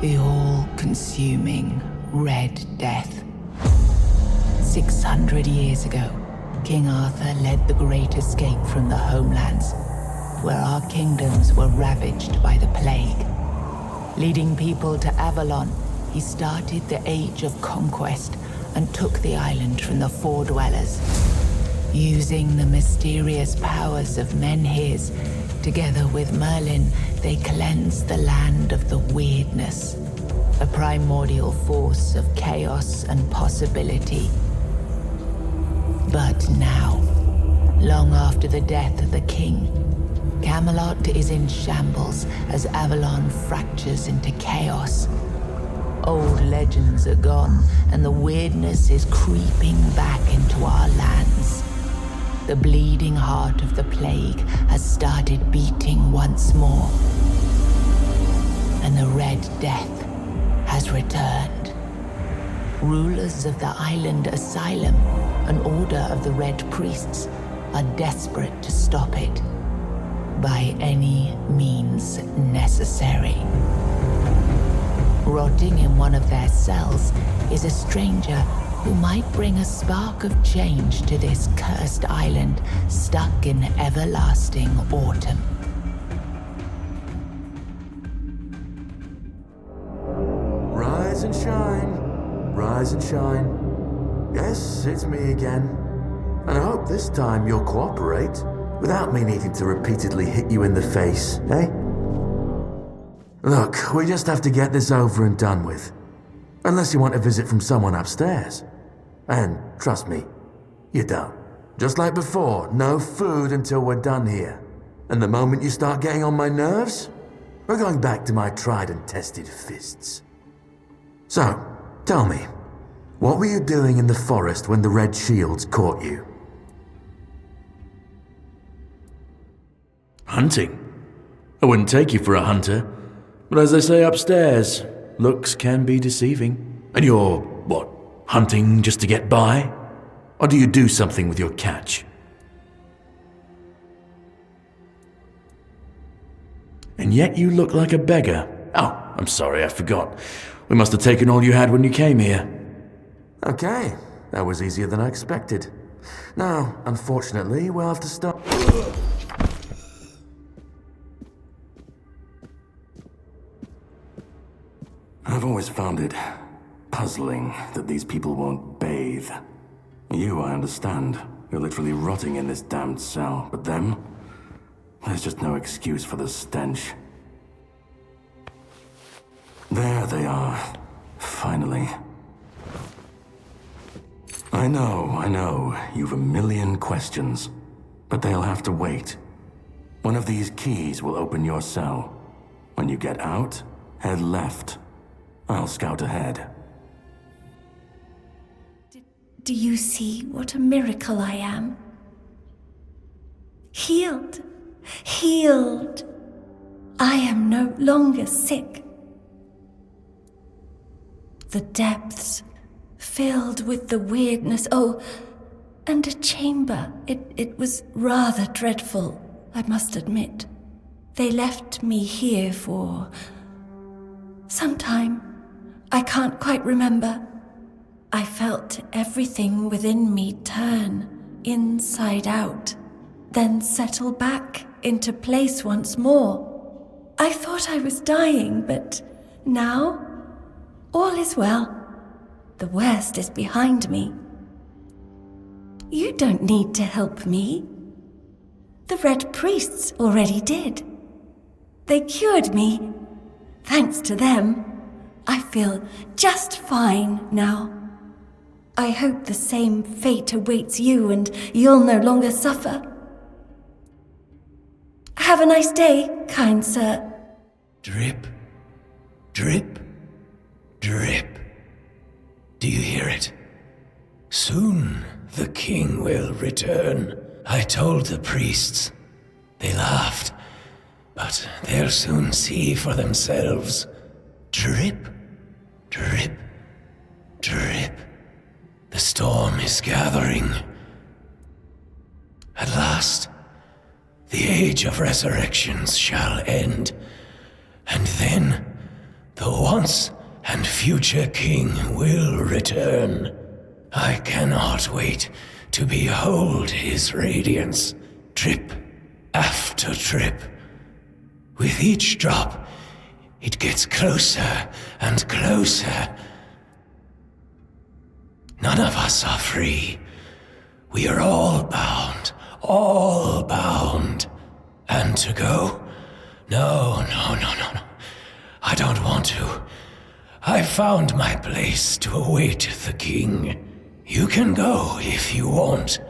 The all-consuming Red Death. 600 years ago, King Arthur led the Great Escape from the homelands, where our kingdoms were ravaged by the plague. Leading people to Avalon, he started the Age of Conquest and took the island from the Four-Dwellers. Using the mysterious powers of Menhirs, together with Merlin, they cleansed the land of the Weirdness, a primordial force of chaos and possibility. But now, long after the death of the king, Camelot is in shambles as Avalon fractures into chaos. Old legends are gone, and the Weirdness is creeping back into our lands. The bleeding heart of the plague has started beating once more, and the Red Death has returned. Rulers of the island asylum, an order of the Red Priests, are desperate to stop it by any means necessary. Rotting in one of their cells is a stranger who might bring a spark of change to this cursed island stuck in everlasting autumn. Rise and shine, rise and shine. Yes, it's me again. And I hope this time you'll cooperate without me needing to repeatedly hit you in the face, eh? Look, we just have to get this over and done with. Unless you want a visit from someone upstairs. And trust me, you don't. Just like before, no food until we're done here. And the moment you start getting on my nerves, we're going back to my tried and tested fists. So, tell me, what were you doing in the forest when the Red Shields caught you? Hunting? I wouldn't take you for a hunter. But as they say upstairs, looks can be deceiving. And you're, what, hunting just to get by? Or do you do something with your catch? And yet you look like a beggar. Oh, I'm sorry, I forgot. We must have taken all you had when you came here. Okay, that was easier than I expected. Now, unfortunately, we'll have to start... I've always found it puzzling that these people won't bathe. You, I understand. You're literally rotting in this damned cell. But them? There's just no excuse for the stench. There they are. Finally. I know. You've a million questions. But they'll have to wait. One of these keys will open your cell. When you get out, head left. I'll scout ahead. Do you see what a miracle I am? Healed. Healed. I am no longer sick. The depths filled with the weirdness. Oh, and a chamber. It was rather dreadful, I must admit. They left me here for some time. I can't quite remember. I felt everything within me turn inside out, then settle back into place once more. I thought I was dying, but now all is well. The worst is behind me. You don't need to help me. The Red Priests already did. They cured me. Thanks to them, I feel just fine now. I hope the same fate awaits you and you'll no longer suffer. Have a nice day, kind sir. Drip, drip, drip. Do you hear it? Soon the king will return. I told the priests. They laughed, but they'll soon see for themselves. Drip, drip, drip. The storm is gathering. At last, the age of resurrections shall end, and then the once and future king will return. I cannot wait to behold his radiance, drip after drip. With each drop, it gets closer and closer. None of us are free. We are all bound, all bound. And to go? No. I don't want to. I found my place to await the king. You can go if you want,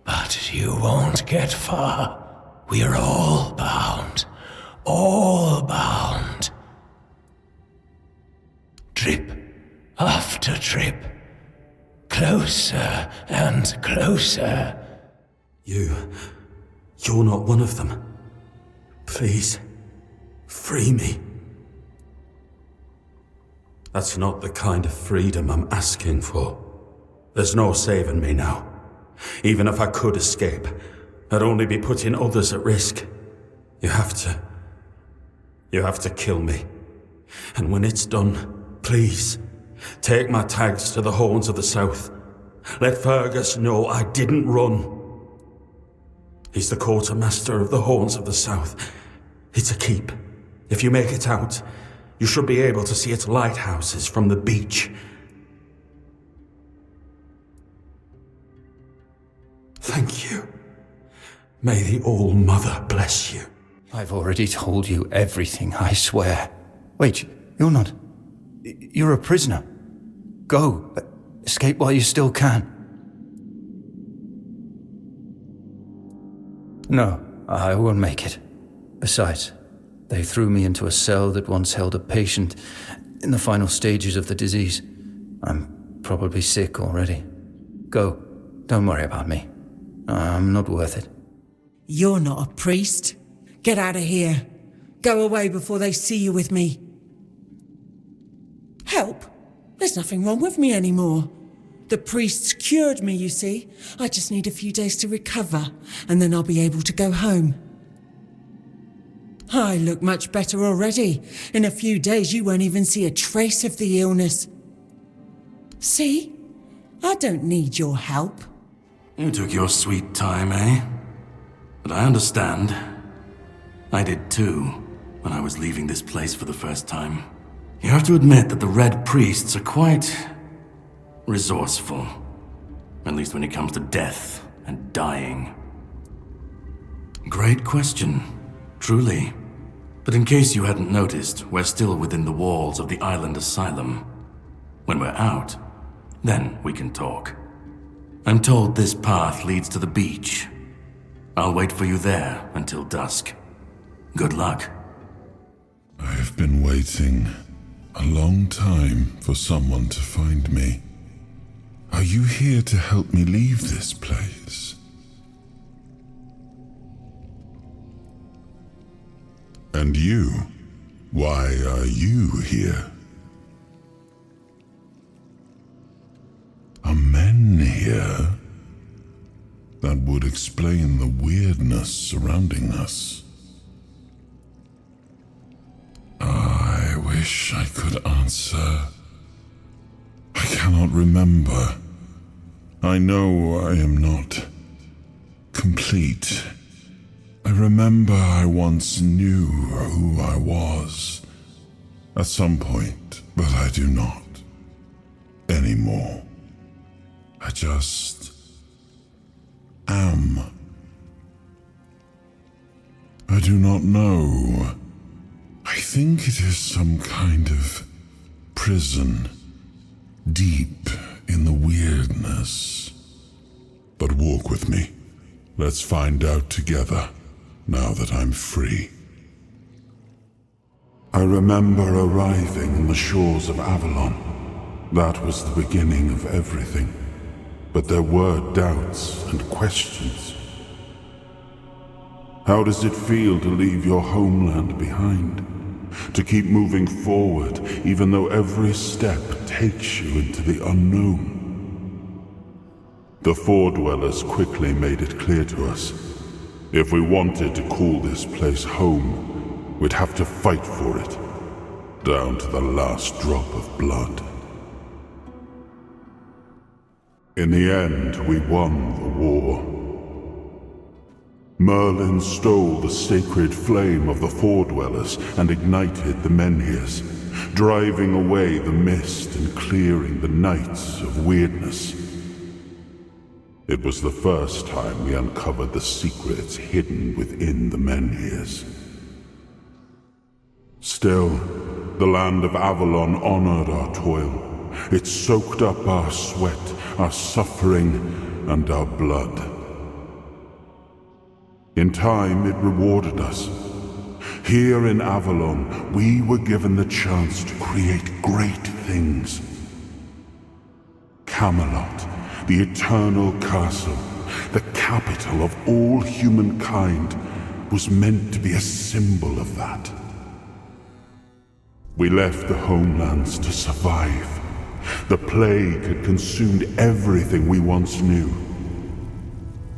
but you won't get far. We are all bound, all bound. Drip after drip, closer and closer. You're not one of them. Please, free me. That's not the kind of freedom I'm asking for. There's no saving me now. Even if I could escape, I'd only be putting others at risk. You have to kill me. And when it's done, please, take my tags to the Horns of the South. Let Fergus know I didn't run. He's the quartermaster of the Horns of the South. It's a keep. If you make it out, you should be able to see its lighthouses from the beach. Thank you. May the All-Mother bless you. I've already told you everything, I swear. Wait, you're not... You're a prisoner. Go. Escape while you still can. No, I won't make it. Besides, they threw me into a cell that once held a patient in the final stages of the disease. I'm probably sick already. Go. Don't worry about me. I'm not worth it. You're not a priest. Get out of here. Go away before they see you with me. Help? There's nothing wrong with me anymore. The priests cured me, you see. I just need a few days to recover, and then I'll be able to go home. I look much better already. In a few days, you won't even see a trace of the illness. See? I don't need your help. You took your sweet time, eh? But I understand. I did too, when I was leaving this place for the first time. You have to admit that the Red Priests are quite... resourceful. At least when it comes to death and dying. Great question, truly. But in case you hadn't noticed, we're still within the walls of the island asylum. When we're out, then we can talk. I'm told this path leads to the beach. I'll wait for you there until dusk. Good luck. I've been waiting a long time for someone to find me. Are you here to help me leave this place? And you? Why are you here? Are men here? That would explain the weirdness surrounding us. I wish I could answer. I cannot remember. I know I am not complete. I remember I once knew who I was at some point, but I do not anymore. I just am. I do not know. I think it is some kind of prison, deep in the weirdness. But walk with me. Let's find out together, now that I'm free. I remember arriving on the shores of Avalon. That was the beginning of everything. But there were doubts and questions. How does it feel to leave your homeland behind? To keep moving forward, even though every step takes you into the unknown? The Four Dwellers quickly made it clear to us. If we wanted to call this place home, we'd have to fight for it. down to the last drop of blood. In the end, we won the war. Merlin stole the sacred flame of the Foredwellers and ignited the Menhirs, driving away the mist and clearing the nights of weirdness. It was the first time we uncovered the secrets hidden within the Menhirs. Still, the land of Avalon honored our toil. It soaked up our sweat, our suffering, and our blood. In time, it rewarded us. Here in Avalon, we were given the chance to create great things. Camelot, the eternal castle, the capital of all humankind, was meant to be a symbol of that. We left the homelands to survive. The plague had consumed everything we once knew.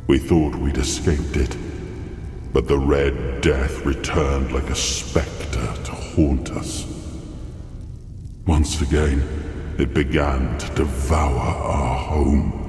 We thought we'd escaped it, but the Red Death returned like a specter to haunt us. Once again, it began to devour our home.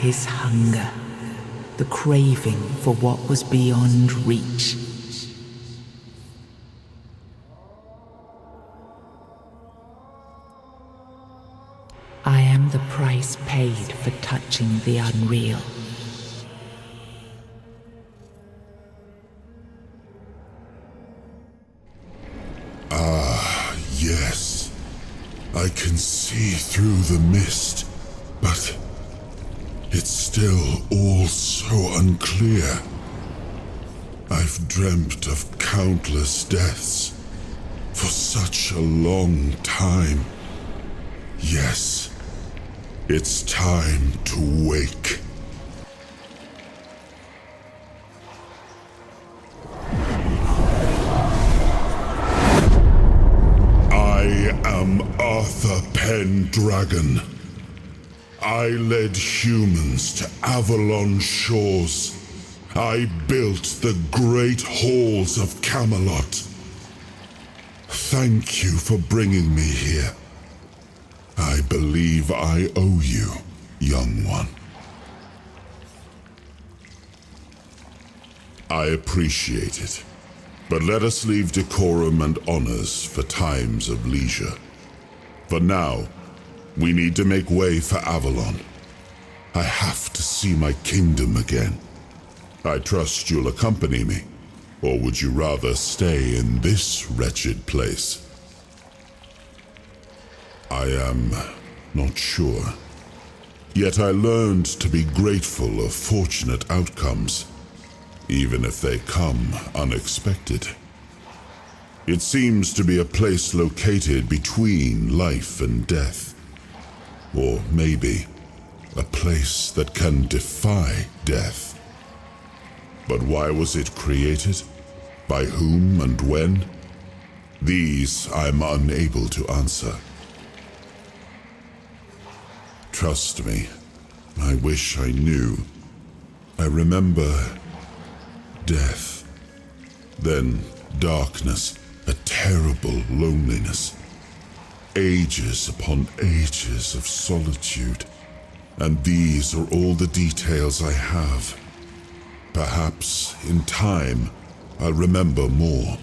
His hunger, the craving for what was beyond reach. I am the price paid for touching the unreal. Ah, yes. I can see through the mist, but it's still all so unclear. I've dreamt of countless deaths for such a long time. Yes, it's time to wake. I am Arthur Pendragon. I led humans to Avalon shores. I built the great halls of Camelot. Thank you for bringing me here. I I believe I owe you, young one. I appreciate it, but let us leave decorum and honors for times of leisure. For now, we need to make way for Avalon. I have to see my kingdom again. I trust you'll accompany me, or would you rather stay in this wretched place? I am not sure. Yet I learned to be grateful of fortunate outcomes, even if they come unexpected. It seems to be a place located between life and death. Or maybe a place that can defy death. But why was it created? By whom and when? These I'm unable to answer. Trust me, I wish I knew. I remember death, then darkness, a terrible loneliness, ages upon ages of solitude, and these are all the details I have. Perhaps, in time, I'll remember more.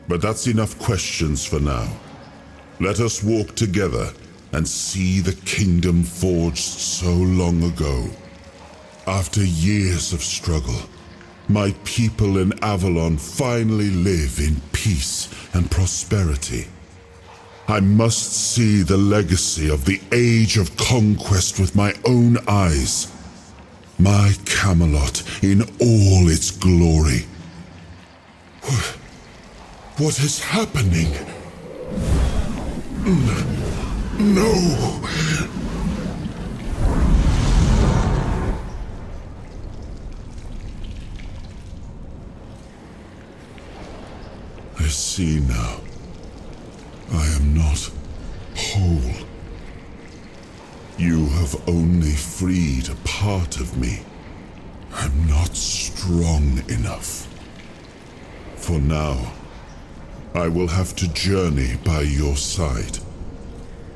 But that's enough questions for now. Let us walk together and see the kingdom forged so long ago. After years of struggle, my people in Avalon finally live in peace and prosperity. I must see the legacy of the Age of Conquest with my own eyes. My Camelot in all its glory. What is happening? No! I see now. I am not whole. You have only freed a part of me. I'm not strong enough. For now, I will have to journey by your side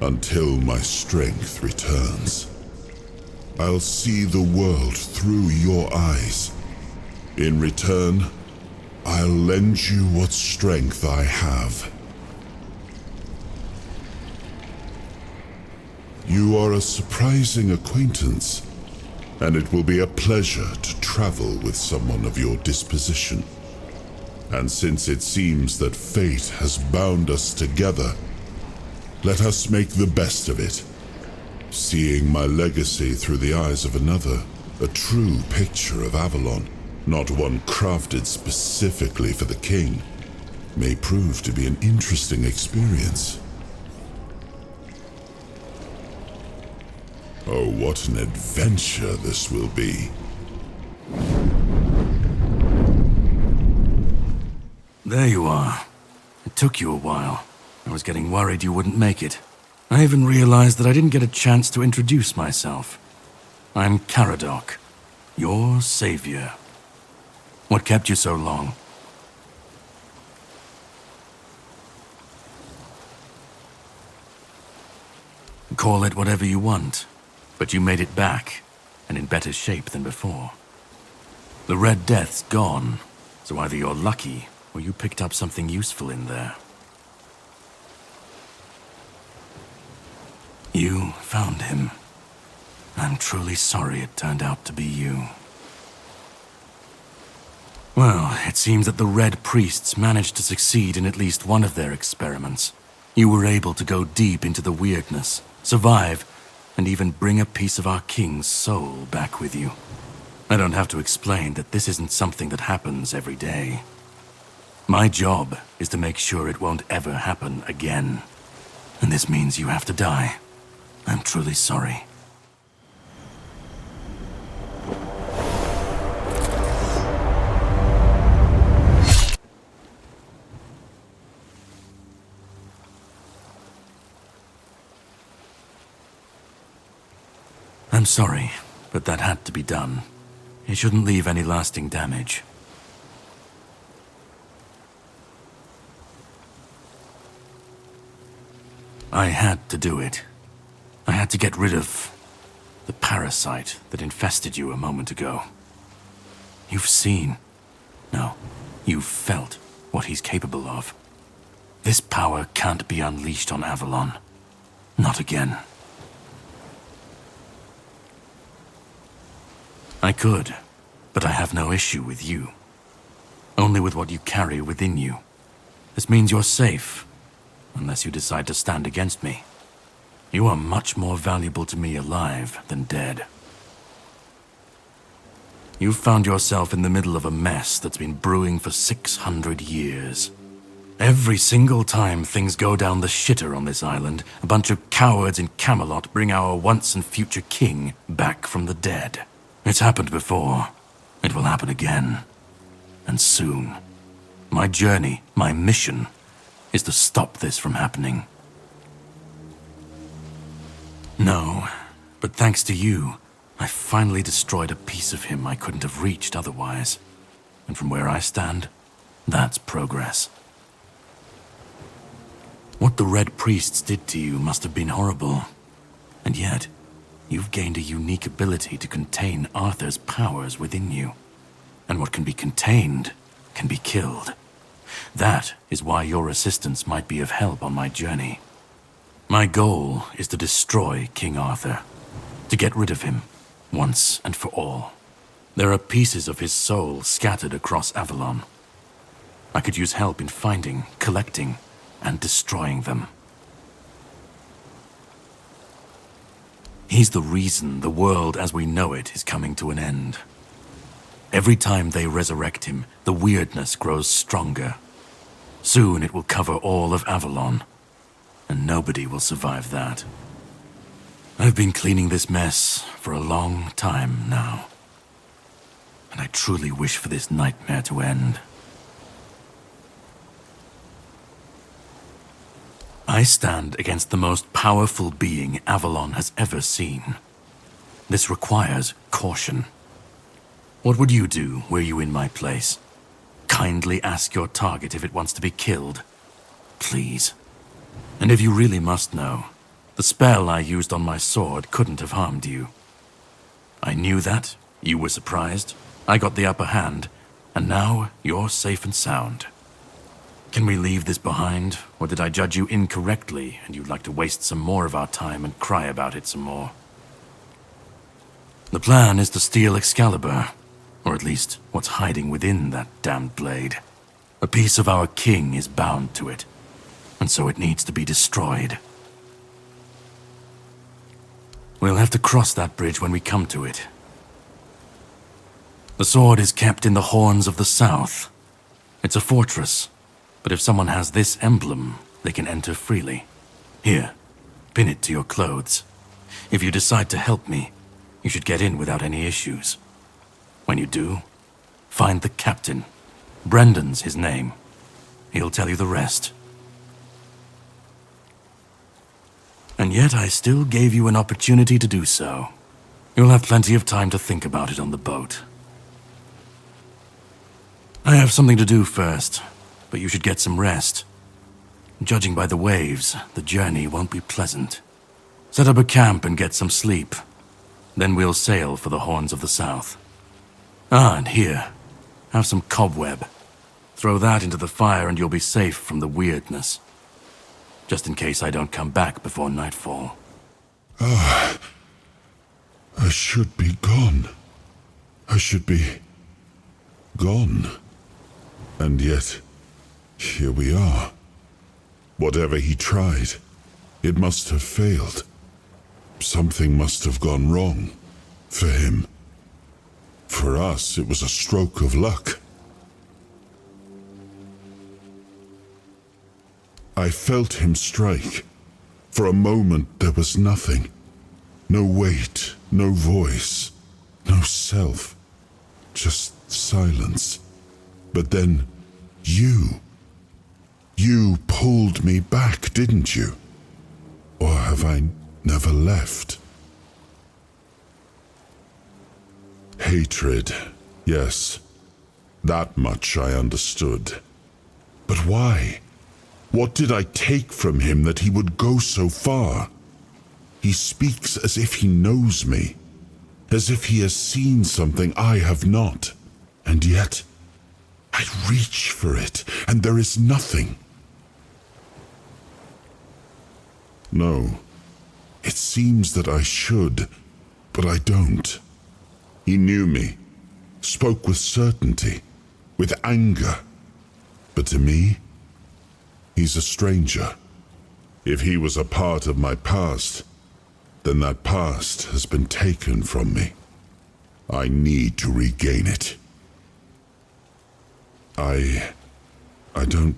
until my strength returns. I'll see the world through your eyes. In return, I'll lend you what strength I have. You are a surprising acquaintance, and it will be a pleasure to travel with someone of your disposition. And since it seems that fate has bound us together, let us make the best of it. Seeing my legacy through the eyes of another, a true picture of Avalon, not one crafted specifically for the king, may prove to be an interesting experience. Oh, what an adventure this will be. There you are. It took you a while. I was getting worried you wouldn't make it. I even realized that I didn't get a chance to introduce myself. I'm Caradoc, your savior. What kept you so long? Call it whatever you want, but you made it back, and in better shape than before. The Red Death's gone, so either you're lucky or you picked up something useful in there. You found him. I'm truly sorry it turned out to be you. Well, it seems that the Red Priests managed to succeed in at least one of their experiments. You were able to go deep into the weirdness, survive, and even bring a piece of our king's soul back with you. I don't have to explain that this isn't something that happens every day. My job is to make sure it won't ever happen again. And this means you have to die. I'm truly sorry. I'm sorry, but that had to be done. It shouldn't leave any lasting damage. I had to do it. I had to get rid of the parasite that infested you a moment ago. You've seen, no, you've felt what he's capable of. This power can't be unleashed on Avalon. Not again. I could, but I have no issue with you. Only with what you carry within you. This means you're safe, unless you decide to stand against me. You are much more valuable to me alive than dead. You've found yourself in the middle of a mess that's been brewing for 600 years. Every single time things go down the shitter on this island, a bunch of cowards in Camelot bring our once and future king back from the dead. It's happened before. It will happen again. And soon. My journey, my mission, is to stop this from happening. No, but thanks to you, I finally destroyed a piece of him I couldn't have reached otherwise. And from where I stand, that's progress. What the Red Priests did to you must have been horrible. And yet, you've gained a unique ability to contain Arthur's powers within you. And what can be contained can be killed. That is why your assistance might be of help on my journey. My goal is to destroy King Arthur, to get rid of him, once and for all. There are pieces of his soul scattered across Avalon. I could use help in finding, collecting, and destroying them. He's the reason the world as we know it is coming to an end. Every time they resurrect him, the weirdness grows stronger. Soon it will cover all of Avalon, and nobody will survive that. I've been cleaning this mess for a long time now, and I truly wish for this nightmare to end. I stand against the most powerful being Avalon has ever seen. This requires caution. What would you do were you in my place? Kindly ask your target if it wants to be killed. Please. And if you really must know, the spell I used on my sword couldn't have harmed you. I knew that, you were surprised, I got the upper hand, and now you're safe and sound. Can we leave this behind, or did I judge you incorrectly and you'd like to waste some more of our time and cry about it some more? The plan is to steal Excalibur, or at least what's hiding within that damned blade. A piece of our king is bound to it, and so it needs to be destroyed. We'll have to cross that bridge when we come to it. The sword is kept in the Horns of the South. It's a fortress, but if someone has this emblem, they can enter freely. Here, pin it to your clothes. If you decide to help me, you should get in without any issues. When you do, find the captain. Brendan's his name. He'll tell you the rest. And yet I still gave you an opportunity to do so. You'll have plenty of time to think about it on the boat. I have something to do first, but you should get some rest. Judging by the waves, the journey won't be pleasant. Set up a camp and get some sleep. Then we'll sail for the Horns of the South. Ah, and here, have some cobweb. Throw that into the fire and you'll be safe from the weirdness. Just in case I don't come back before nightfall. I should be gone. I should be gone. And yet, here we are. Whatever he tried, it must have failed. Something must have gone wrong for him. For us, it was a stroke of luck. I felt him strike. For a moment, there was nothing. No weight, no voice, no self. Just silence. But then, you pulled me back, didn't you? Or have I never left? Hatred, yes. That much I understood. But why? What did I take from him that he would go so far? He speaks as if he knows me, as if he has seen something I have not. And yet, I reach for it, and there is nothing. No, it seems that I should, but I don't. He knew me, spoke with certainty, with anger. But to me, he's a stranger. If he was a part of my past, then that past has been taken from me. I need to regain it. I don't...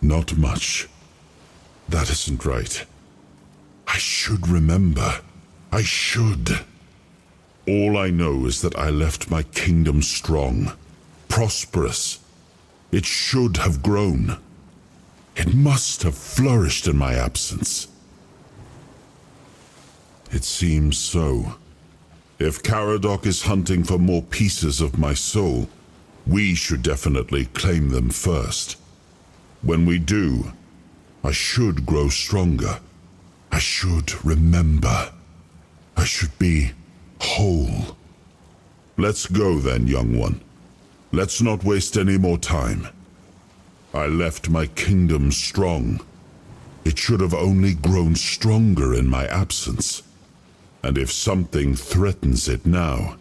Not much. That isn't right. I should remember. I should. All I know is that I left my kingdom strong, prosperous. It should have grown. It must have flourished in my absence. It seems so. If Caradoc is hunting for more pieces of my soul, we should definitely claim them first. When we do, I should grow stronger. I should remember. I should be whole. Let's go then, young one. Let's not waste any more time. I left my kingdom strong. It should have only grown stronger in my absence. And if something threatens it now,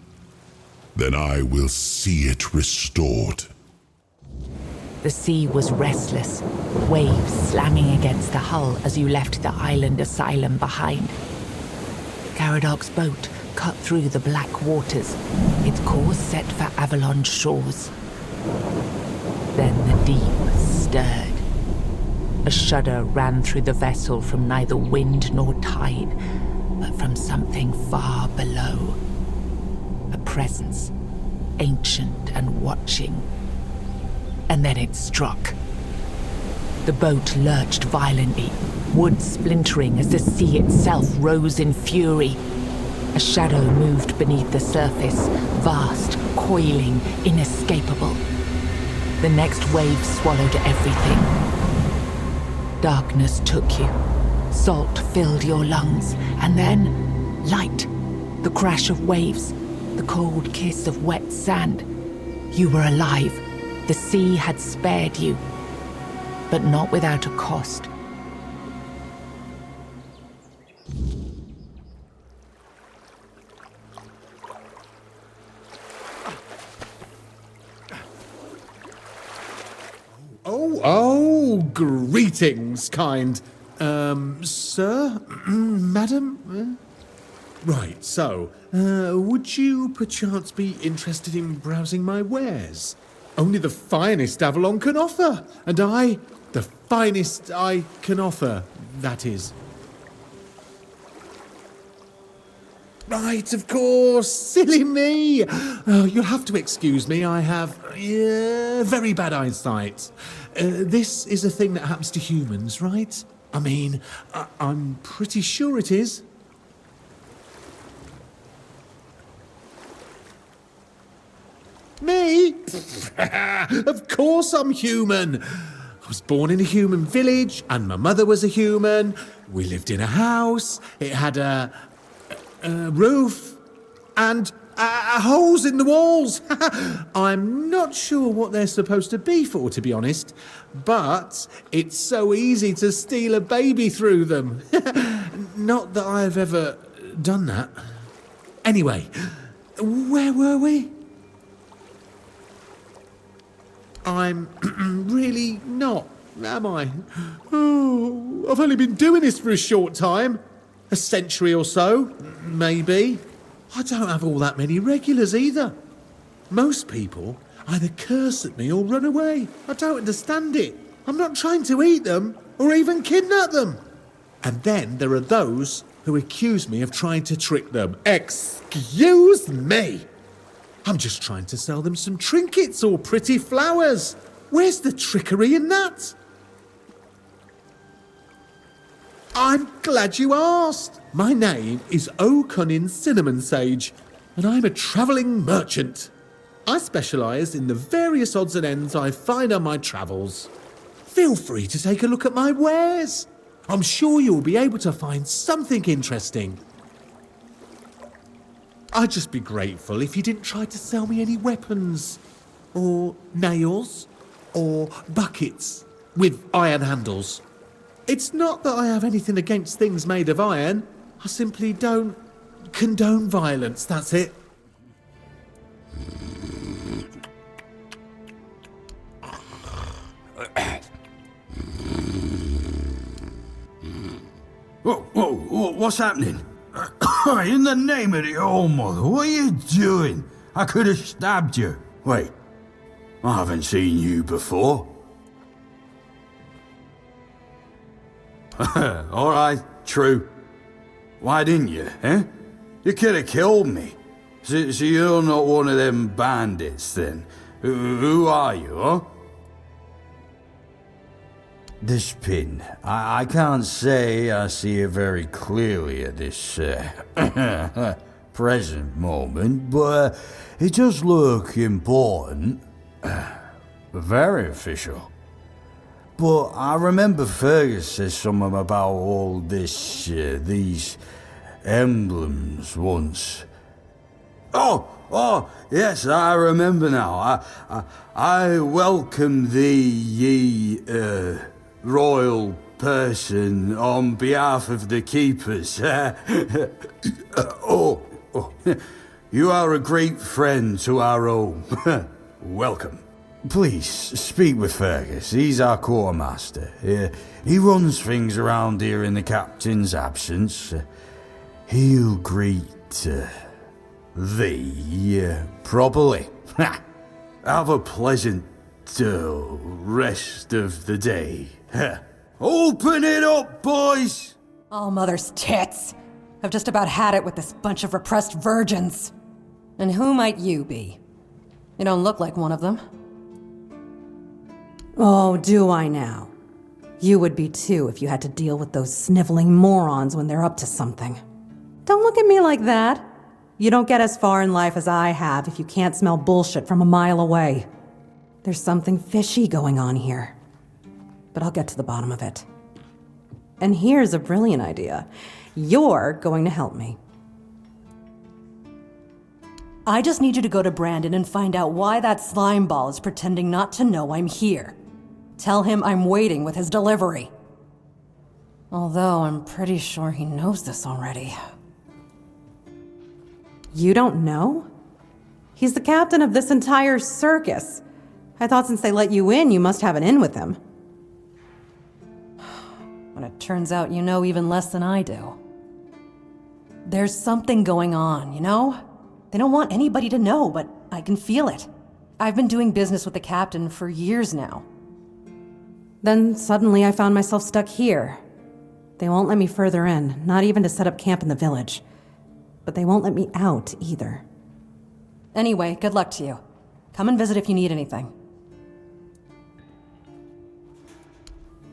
then I will see it restored. The sea was restless, waves slamming against the hull as you left the island asylum behind. Caradoc's boat cut through the black waters, its course set for Avalon's shores. Then the deep stirred. A shudder ran through the vessel from neither wind nor tide, but from something far below. A presence, ancient and watching. And then it struck. The boat lurched violently, wood splintering as the sea itself rose in fury. A shadow moved beneath the surface, vast, coiling, inescapable. The next wave swallowed everything. Darkness took you. Salt filled your lungs, and then light. The crash of waves, the cold kiss of wet sand. You were alive. The sea had spared you, but not without a cost. Oh, greetings, kind. Sir? Madam? Right, so, would you perchance be interested in browsing my wares? Only the finest Avalon can offer, and the finest I can offer, that is. Right, of course, silly me. Oh, you'll have to excuse me, I have very bad eyesight. This is a thing that happens to humans, right? I mean, I'm pretty sure it is. Me? Of course I'm human. I was born in a human village, and my mother was a human. We lived in a house. It had a roof and holes in the walls. I'm not sure what they're supposed to be for, to be honest, but it's so easy to steal a baby through them. Not that I've ever done that. Anyway, where were we? I'm really not, am I? Oh, I've only been doing this for a short time. A century or so, maybe. I don't have all that many regulars either. Most people either curse at me or run away. I don't understand it. I'm not trying to eat them or even kidnap them. And then there are those who accuse me of trying to trick them. Excuse me! I'm just trying to sell them some trinkets or pretty flowers. Where's the trickery in that? I'm glad you asked. My name is O'Cunnin Cinnamon Sage, and I'm a travelling merchant. I specialise in the various odds and ends I find on my travels. Feel free to take a look at my wares. I'm sure you'll be able to find something interesting. I'd just be grateful if you didn't try to sell me any weapons, or nails, or buckets with iron handles. It's not that I have anything against things made of iron. I simply don't condone violence, that's it. Whoa, what's happening? In the name of the old mother, what are you doing? I could have stabbed you. Wait, I haven't seen you before. Alright, true. Why didn't you, eh? You could have killed me. So you're not one of them bandits, then? Who are you, huh? This pin, I can't say I see it very clearly at this present moment, but it does look important. Very official. But I remember Fergus said something about all this, these emblems once. Oh, yes, I remember now. I welcome thee, ye, royal person, on behalf of the keepers. You are a great friend to our home. Welcome. Please, speak with Fergus. He's our quartermaster. He runs things around here in the captain's absence. He'll greet thee properly. Have a pleasant rest of the day. Open it up, boys! All mother's tits. I've just about had it with this bunch of repressed virgins. And who might you be? You don't look like one of them. Oh, do I now? You would be too if you had to deal with those sniveling morons when they're up to something. Don't look at me like that. You don't get as far in life as I have if you can't smell bullshit from a mile away. There's something fishy going on here. But I'll get to the bottom of it. And here's a brilliant idea. You're going to help me. I just need you to go to Brandon and find out why that slime ball is pretending not to know I'm here. Tell him I'm waiting with his delivery. Although I'm pretty sure he knows this already. You don't know? He's the captain of this entire circus. I thought since they let you in, you must have an in with him. But it turns out you know even less than I do. There's something going on, you know? They don't want anybody to know, but I can feel it. I've been doing business with the captain for years now. Then suddenly I found myself stuck here. They won't let me further in, not even to set up camp in the village. But they won't let me out either. Anyway, good luck to you. Come and visit if you need anything.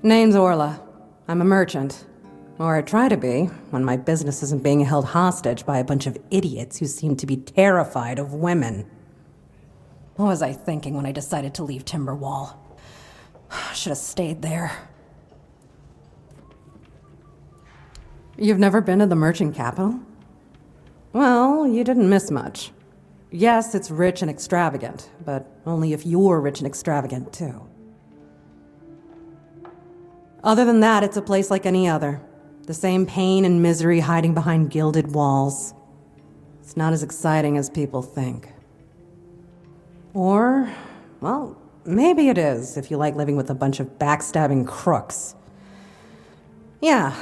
Name's Orla. I'm a merchant. Or I try to be, when my business isn't being held hostage by a bunch of idiots who seem to be terrified of women. What was I thinking when I decided to leave Timberwall? Should have stayed there. You've never been to the merchant capital? Well, you didn't miss much. Yes, it's rich and extravagant, but only if you're rich and extravagant too. Other than that, it's a place like any other. The same pain and misery hiding behind gilded walls. It's not as exciting as people think. Or, well, maybe it is if you like living with a bunch of backstabbing crooks. Yeah,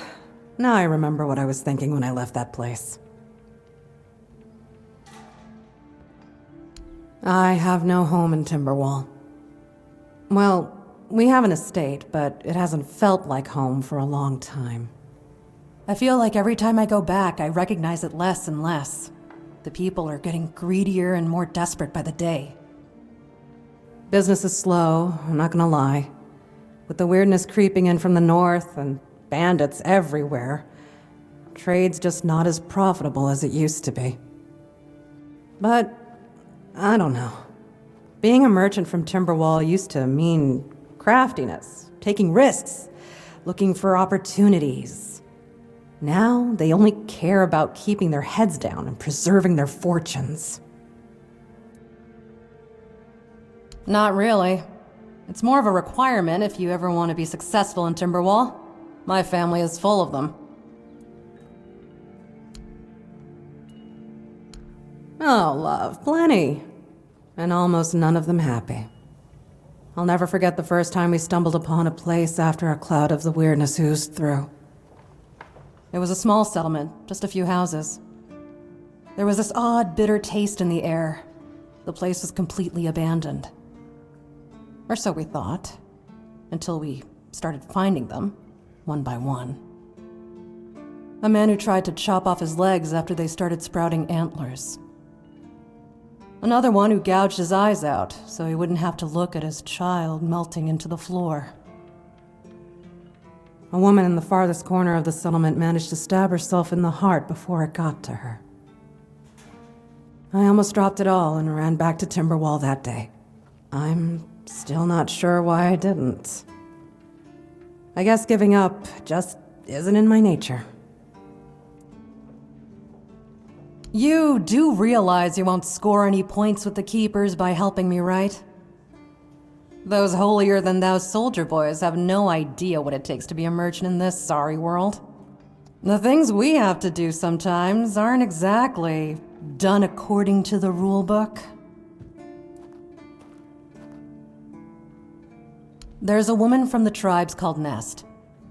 now I remember what I was thinking when I left that place. I have no home in Timberwall. Well, we have an estate, but it hasn't felt like home for a long time. I feel like every time I go back, I recognize it less and less. The people are getting greedier and more desperate by the day. Business is slow, I'm not gonna lie. With the weirdness creeping in from the north and bandits everywhere, trade's just not as profitable as it used to be. But, I don't know. Being a merchant from Timberwall used to mean craftiness, taking risks, looking for opportunities. Now they only care about keeping their heads down and preserving their fortunes. Not really. It's more of a requirement if you ever want to be successful in Timberwall. My family is full of them. Oh, love, plenty. And almost none of them happy. I'll never forget the first time we stumbled upon a place after a cloud of the weirdness oozed through. It was a small settlement, just a few houses. There was this odd, bitter taste in the air. The place was completely abandoned. Or so we thought, until we started finding them, one by one. A man who tried to chop off his legs after they started sprouting antlers. Another one who gouged his eyes out so he wouldn't have to look at his child melting into the floor. A woman in the farthest corner of the settlement managed to stab herself in the heart before it got to her. I almost dropped it all and ran back to Timberwall that day. I'm still not sure why I didn't. I guess giving up just isn't in my nature. You do realize you won't score any points with the Keepers by helping me, right? Those holier-than-thou soldier boys have no idea what it takes to be a merchant in this sorry world. The things we have to do sometimes aren't exactly done according to the rulebook. There's a woman from the tribes called Nest.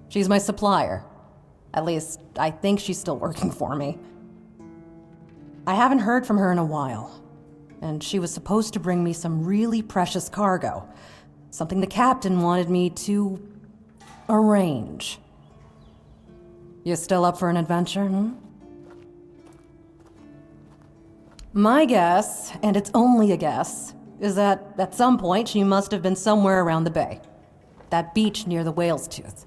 She's my supplier. At least, I think she's still working for me. I haven't heard from her in a while, and she was supposed to bring me some really precious cargo, something the captain wanted me to arrange. You still up for an adventure, My guess, and it's only a guess, is that at some point she must have been somewhere around the bay. That beach near the Whale's Tooth.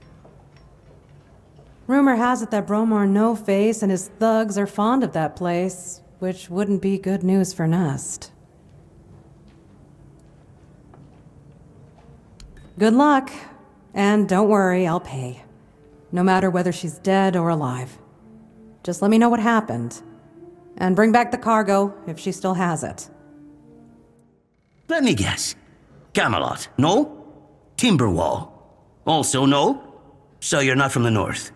Rumor has it that Bromar No-Face and his thugs are fond of that place, which wouldn't be good news for Nest. Good luck. And don't worry, I'll pay. No matter whether she's dead or alive. Just let me know what happened. And bring back the cargo, if she still has it. Let me guess. Camelot, no? Timberwall, also no? So you're not from the north?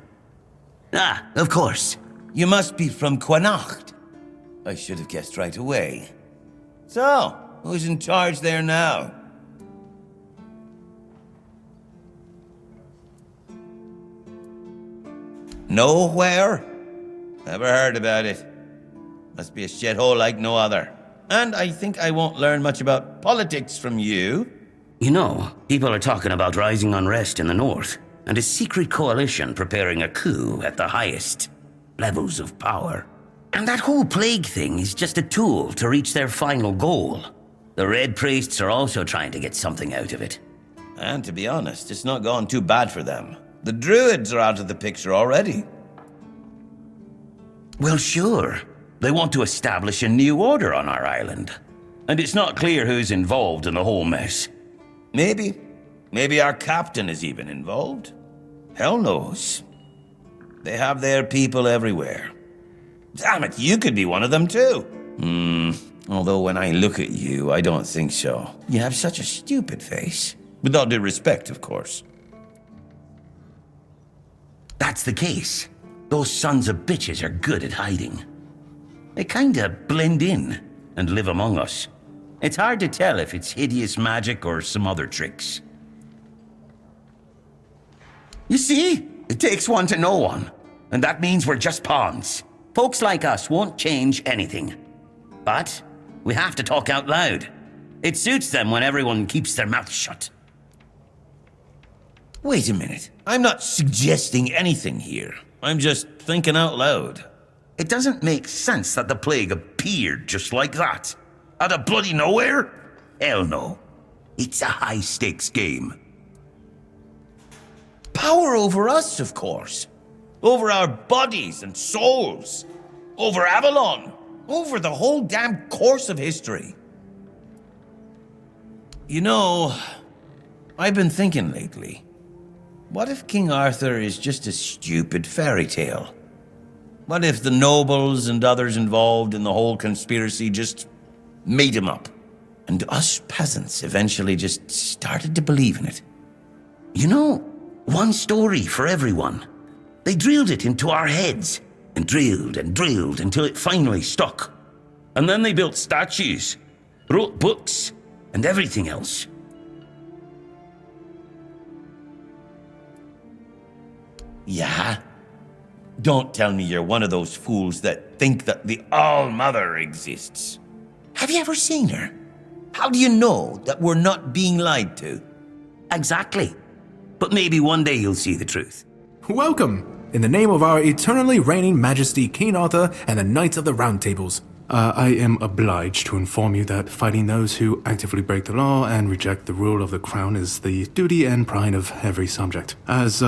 Ah, of course. You must be from Quanacht. I should have guessed right away. So, who's in charge there now? Nowhere? Never heard about it. Must be a shithole like no other. And I think I won't learn much about politics from you. You know, people are talking about rising unrest in the north, and a secret coalition preparing a coup at the highest levels of power. And that whole plague thing is just a tool to reach their final goal. The Red Priests are also trying to get something out of it. And to be honest, it's not gone too bad for them. The Druids are out of the picture already. Well, sure. They want to establish a new order on our island. And it's not clear who's involved in the whole mess. Maybe. Maybe our captain is even involved. Hell knows. They have their people everywhere. Damn it, you could be one of them too. Although when I look at you, I don't think so. You have such a stupid face. With all due respect, of course. That's the case. Those sons of bitches are good at hiding. They kinda blend in and live among us. It's hard to tell if it's hideous magic or some other tricks. You see? It takes one to know one. And that means we're just pawns. Folks like us won't change anything. But we have to talk out loud. It suits them when everyone keeps their mouth shut. Wait a minute. I'm not suggesting anything here. I'm just thinking out loud. It doesn't make sense that the plague appeared just like that. Out of bloody nowhere? Hell no. It's a high-stakes game. Power over us, of course. Over our bodies and souls. Over Avalon. Over the whole damn course of history. You know, I've been thinking lately. what if King Arthur is just a stupid fairy tale? What if the nobles and others involved in the whole conspiracy just made him up? And us peasants eventually just started to believe in it. You know, one story for everyone. They drilled it into our heads, and drilled until it finally stuck. And then they built statues, wrote books, and everything else. Yeah? Don't tell me you're one of those fools that think that the All-Mother exists. Have you ever seen her? How do you know that we're not being lied to? Exactly. But maybe one day you'll see the truth. Welcome! In the name of our eternally reigning Majesty King Arthur and the Knights of the Round Tables, I am obliged to inform you that fighting those who actively break the law and reject the rule of the crown is the duty and pride of every subject. As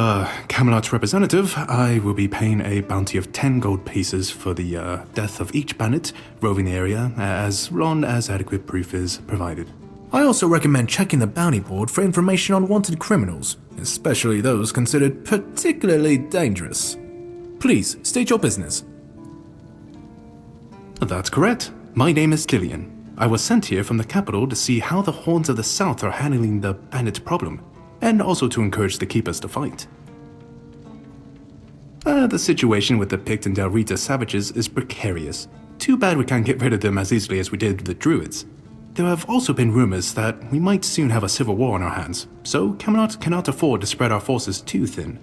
Camelot's representative, I will be paying a bounty of 10 gold pieces for the death of each bandit roving the area, as long as adequate proof is provided. I also recommend checking the bounty board for information on wanted criminals, especially those considered particularly dangerous. Please state your business. That's correct. My name is Killian. I was sent here from the capital to see how the Horns of the South are handling the bandit problem, and also to encourage the Keepers to fight. The situation with the Pict and Del Rita savages is precarious. Too bad we can't get rid of them as easily as we did with the Druids. There have also been rumors that we might soon have a civil war on our hands, so Camelot cannot afford to spread our forces too thin.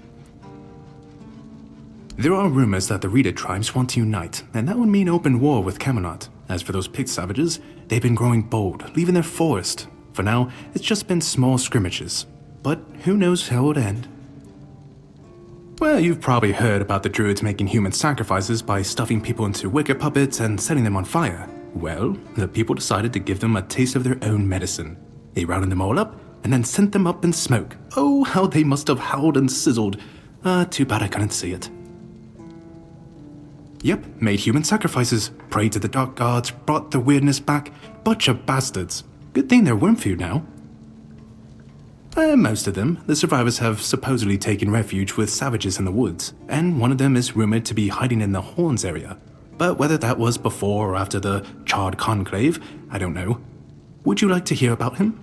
There are rumors that the Rita tribes want to unite, and that would mean open war with Camelot. As for those Pict savages, they've been growing bold, leaving their forest. For now, it's just been small scrimmages. But who knows how it would end. Well, you've probably heard about the Druids making human sacrifices by stuffing people into wicker puppets and setting them on fire. Well, the people decided to give them a taste of their own medicine. They rounded them all up and then sent them up in smoke. Oh, how they must have howled and sizzled. Too bad I couldn't see it. Yep, made human sacrifices, prayed to the dark gods, brought the weirdness back. Bunch of bastards. Good thing they're worm food now. Most of them, the survivors have supposedly taken refuge with savages in the woods, and one of them is rumored to be hiding in the Horns area. But whether that was before or after the Charred Conclave, I don't know. Would you like to hear about him?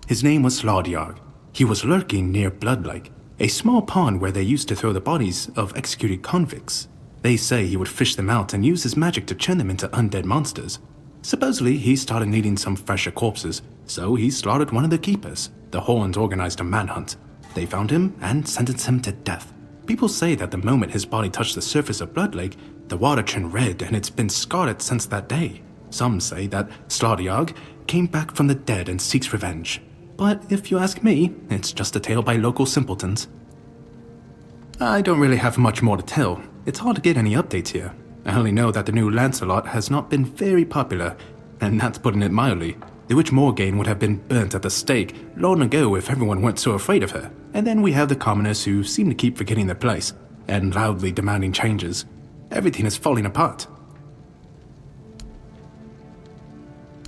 His name was Slaudyarg. He was lurking near Blood Lake, a small pond where they used to throw the bodies of executed convicts. They say he would fish them out and use his magic to turn them into undead monsters. Supposedly, he started needing some fresher corpses, so he slaughtered one of the keepers. The Horns organized a manhunt. They found him and sentenced him to death. People say that the moment his body touched the surface of Blood Lake, the water turned red and it's been scarred since that day. Some say that Slaudyarg came back from the dead and seeks revenge. But if you ask me, it's just a tale by local simpletons. I don't really have much more to tell. It's hard to get any updates here. I only know that the new Lancelot has not been very popular, and that's putting it mildly. The Witch Morgaine would have been burnt at the stake long ago if everyone weren't so afraid of her. And then we have the commoners who seem to keep forgetting their place, and loudly demanding changes. Everything is falling apart.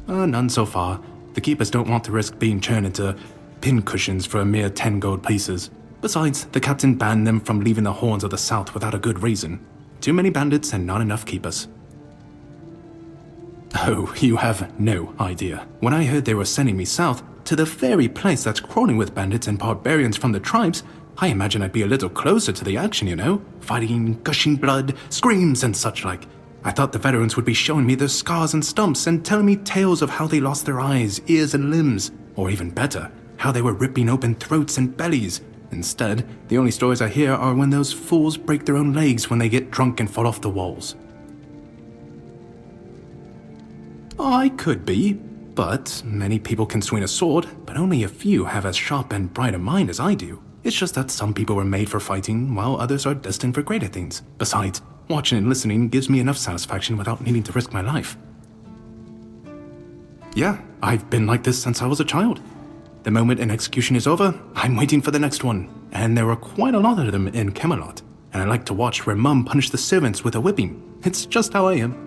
None so far. The Keepers don't want to risk being turned into pincushions for a mere 10 gold pieces. Besides, the captain banned them from leaving the Horns of the South without a good reason. Too many bandits and not enough Keepers. Oh, you have no idea. When I heard they were sending me south, to the very place that's crawling with bandits and barbarians from the tribes, I imagine I'd be a little closer to the action, you know? Fighting, gushing blood, screams and such like. I thought the veterans would be showing me their scars and stumps and telling me tales of how they lost their eyes, ears and limbs. Or even better, how they were ripping open throats and bellies. Instead, the only stories I hear are when those fools break their own legs when they get drunk and fall off the walls. I could be, but many people can swing a sword, but only a few have as sharp and bright a mind as I do. It's just that some people were made for fighting, while others are destined for greater things. Besides, watching and listening gives me enough satisfaction without needing to risk my life. Yeah, I've been like this since I was a child. The moment an execution is over, I'm waiting for the next one, and there are quite a lot of them in Camelot, and I like to watch where Mum punished the servants with a whipping. It's just how I am.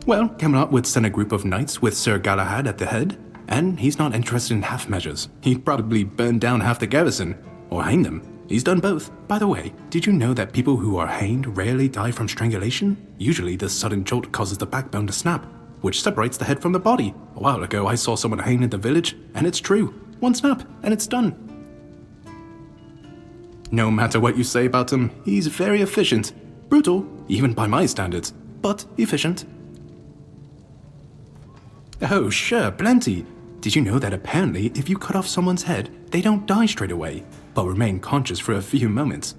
Well, Camelot would send a group of knights with Sir Galahad at the head, And he's not interested in half measures. He'd probably burn down half the garrison, or hang them. He's done both. By the way, did you know that people who are hanged rarely die from strangulation? Usually the sudden jolt causes the backbone to snap, which separates the head from the body. A while ago I saw someone hanged in the village, and it's true. One snap, and it's done. No matter what you say about him, he's very efficient. Brutal, even by my standards, but efficient. Oh, sure, plenty. Did you know that apparently if you cut off someone's head, they don't die straight away, but remain conscious for a few moments?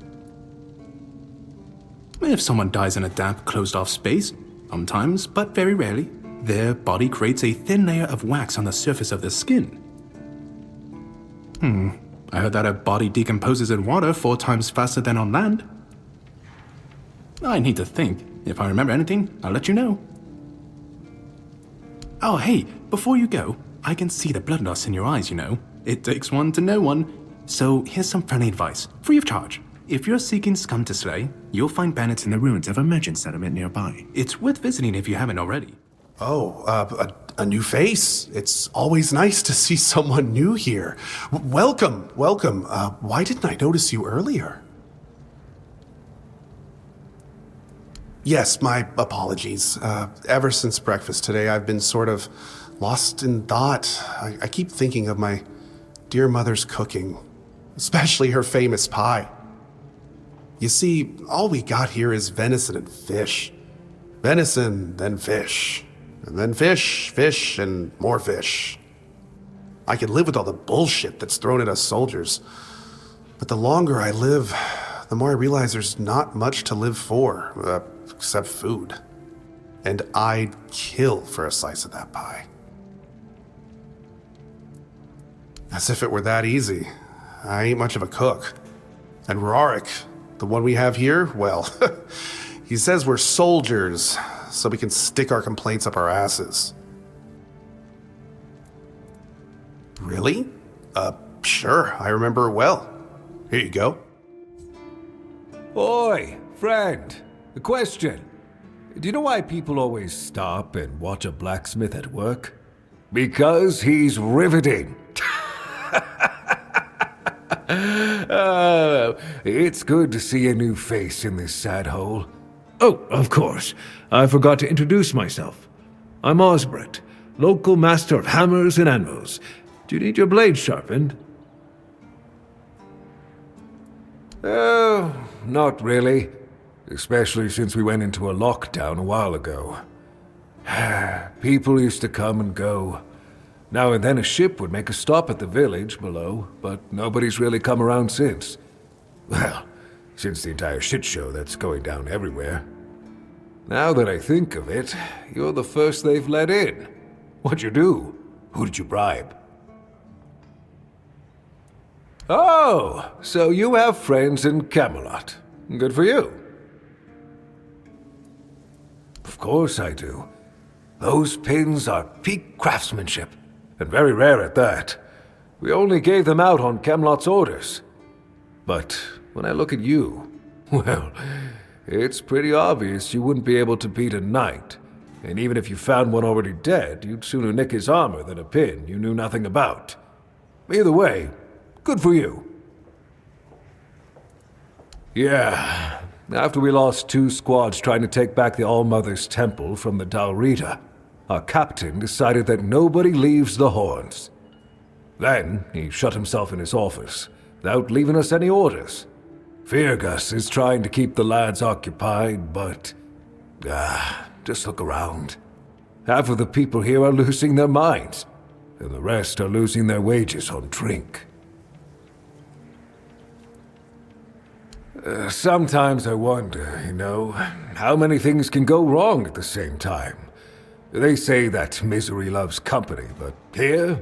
If someone dies in a damp, closed-off space, sometimes, but very rarely, their body creates a thin layer of wax on the surface of the skin. I heard that a body decomposes in water 4 times faster than on land. I need to think. If I remember anything, I'll let you know. Oh, hey, before you go, I can see the blood loss in your eyes, you know. It takes one to know one. So here's some friendly advice, free of charge. If you're seeking scum to slay, you'll find bandits in the ruins of a merchant settlement nearby. It's worth visiting if you haven't already. Oh, a new face. It's always nice to see someone new here. Welcome. Why didn't I notice you earlier? Yes, my apologies. Ever since breakfast today, I've been sort of lost in thought. I keep thinking of my dear mother's cooking, especially her famous pie. You see, all we got here is venison and fish. Venison, then fish. And then fish, and more fish. I can live with all the bullshit that's thrown at us soldiers. But the longer I live, the more I realize there's not much to live for, except food. And I'd kill for a slice of that pie. As if it were that easy. I ain't much of a cook. And Rorik, the one we have here, well, he says we're soldiers, so we can stick our complaints up our asses. Really? Sure, I remember it well. Here you go. Oi, friend. A question. Do you know why people always stop and watch a blacksmith at work? Because he's riveting. It's good to see a new face in this sad hole. Oh, of course. I forgot to introduce myself. I'm Osbert, local master of hammers and anvils. Do you need your blade sharpened? Not really. Especially since we went into a lockdown a while ago. People used to come and go. Now and then a ship would make a stop at the village below, but nobody's really come around since. Well, since the entire shit show that's going down everywhere. Now that I think of it, you're the first they've let in. What'd you do? Who did you bribe? Oh, so you have friends in Camelot. Good for you. Of course I do. Those pins are peak craftsmanship, and very rare at that. We only gave them out on Camelot's orders. But when I look at you, well, it's pretty obvious you wouldn't be able to beat a knight. And even if you found one already dead, you'd sooner nick his armor than a pin you knew nothing about. Either way, good for you. Yeah, after we lost 2 squads trying to take back the All-Mother's Temple from the Dalrita, our captain decided that nobody leaves the Horns. Then he shut himself in his office, without leaving us any orders. Fergus is trying to keep the lads occupied, but... just look around. Half of the people here are losing their minds, and the rest are losing their wages on drink. Sometimes I wonder, how many things can go wrong at the same time. They say that misery loves company, but here,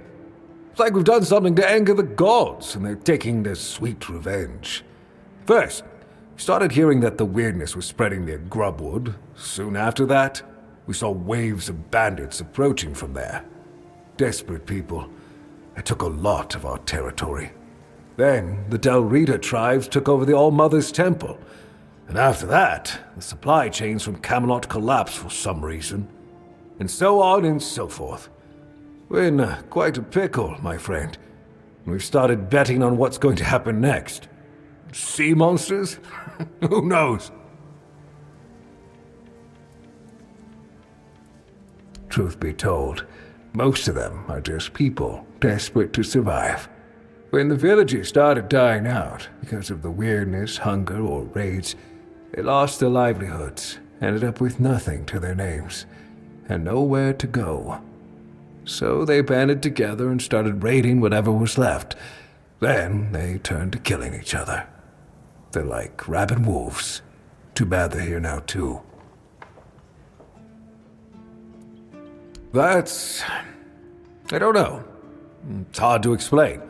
it's like we've done something to anger the gods, and they're taking their sweet revenge. First, we started hearing that the weirdness was spreading near Grubwood. Soon after that, we saw waves of bandits approaching from there. Desperate people. It took a lot of our territory. Then, the Dalrita tribes took over the All-Mother's Temple. And after that, the supply chains from Camelot collapsed for some reason. And so on and so forth. We're in quite a pickle, my friend. We've started betting on what's going to happen next. Sea monsters? Who knows? Truth be told, most of them are just people desperate to survive. When the villages started dying out because of the weirdness, hunger, or raids, they lost their livelihoods, ended up with nothing to their names, and nowhere to go. So they banded together and started raiding whatever was left. Then they turned to killing each other. They're like rabid wolves. Too bad they're here now, too. That's... I don't know. It's hard to explain.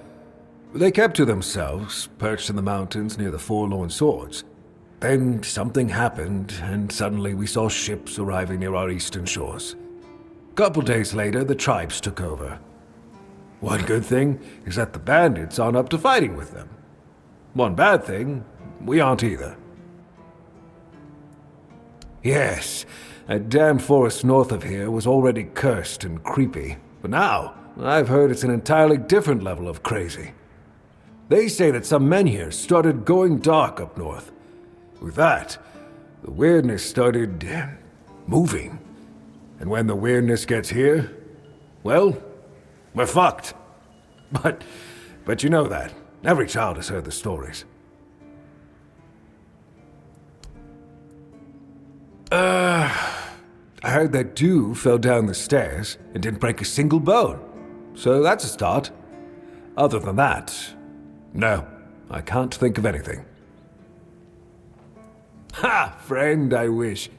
They kept to themselves, perched in the mountains near the Forlorn Swords. Then something happened, and suddenly we saw ships arriving near our eastern shores. Couple days later, the tribes took over. One good thing is that the bandits aren't up to fighting with them. One bad thing, we aren't either. Yes, that damn forest north of here was already cursed and creepy, but now I've heard it's an entirely different level of crazy. They say that some men here started going dark up north. With that, the weirdness started moving. And when the weirdness gets here, well, we're fucked. But you know that. Every child has heard the stories. I heard that dew fell down the stairs and didn't break a single bone. So that's a start. Other than that, no, I can't think of anything. Ha! Friend, I wish.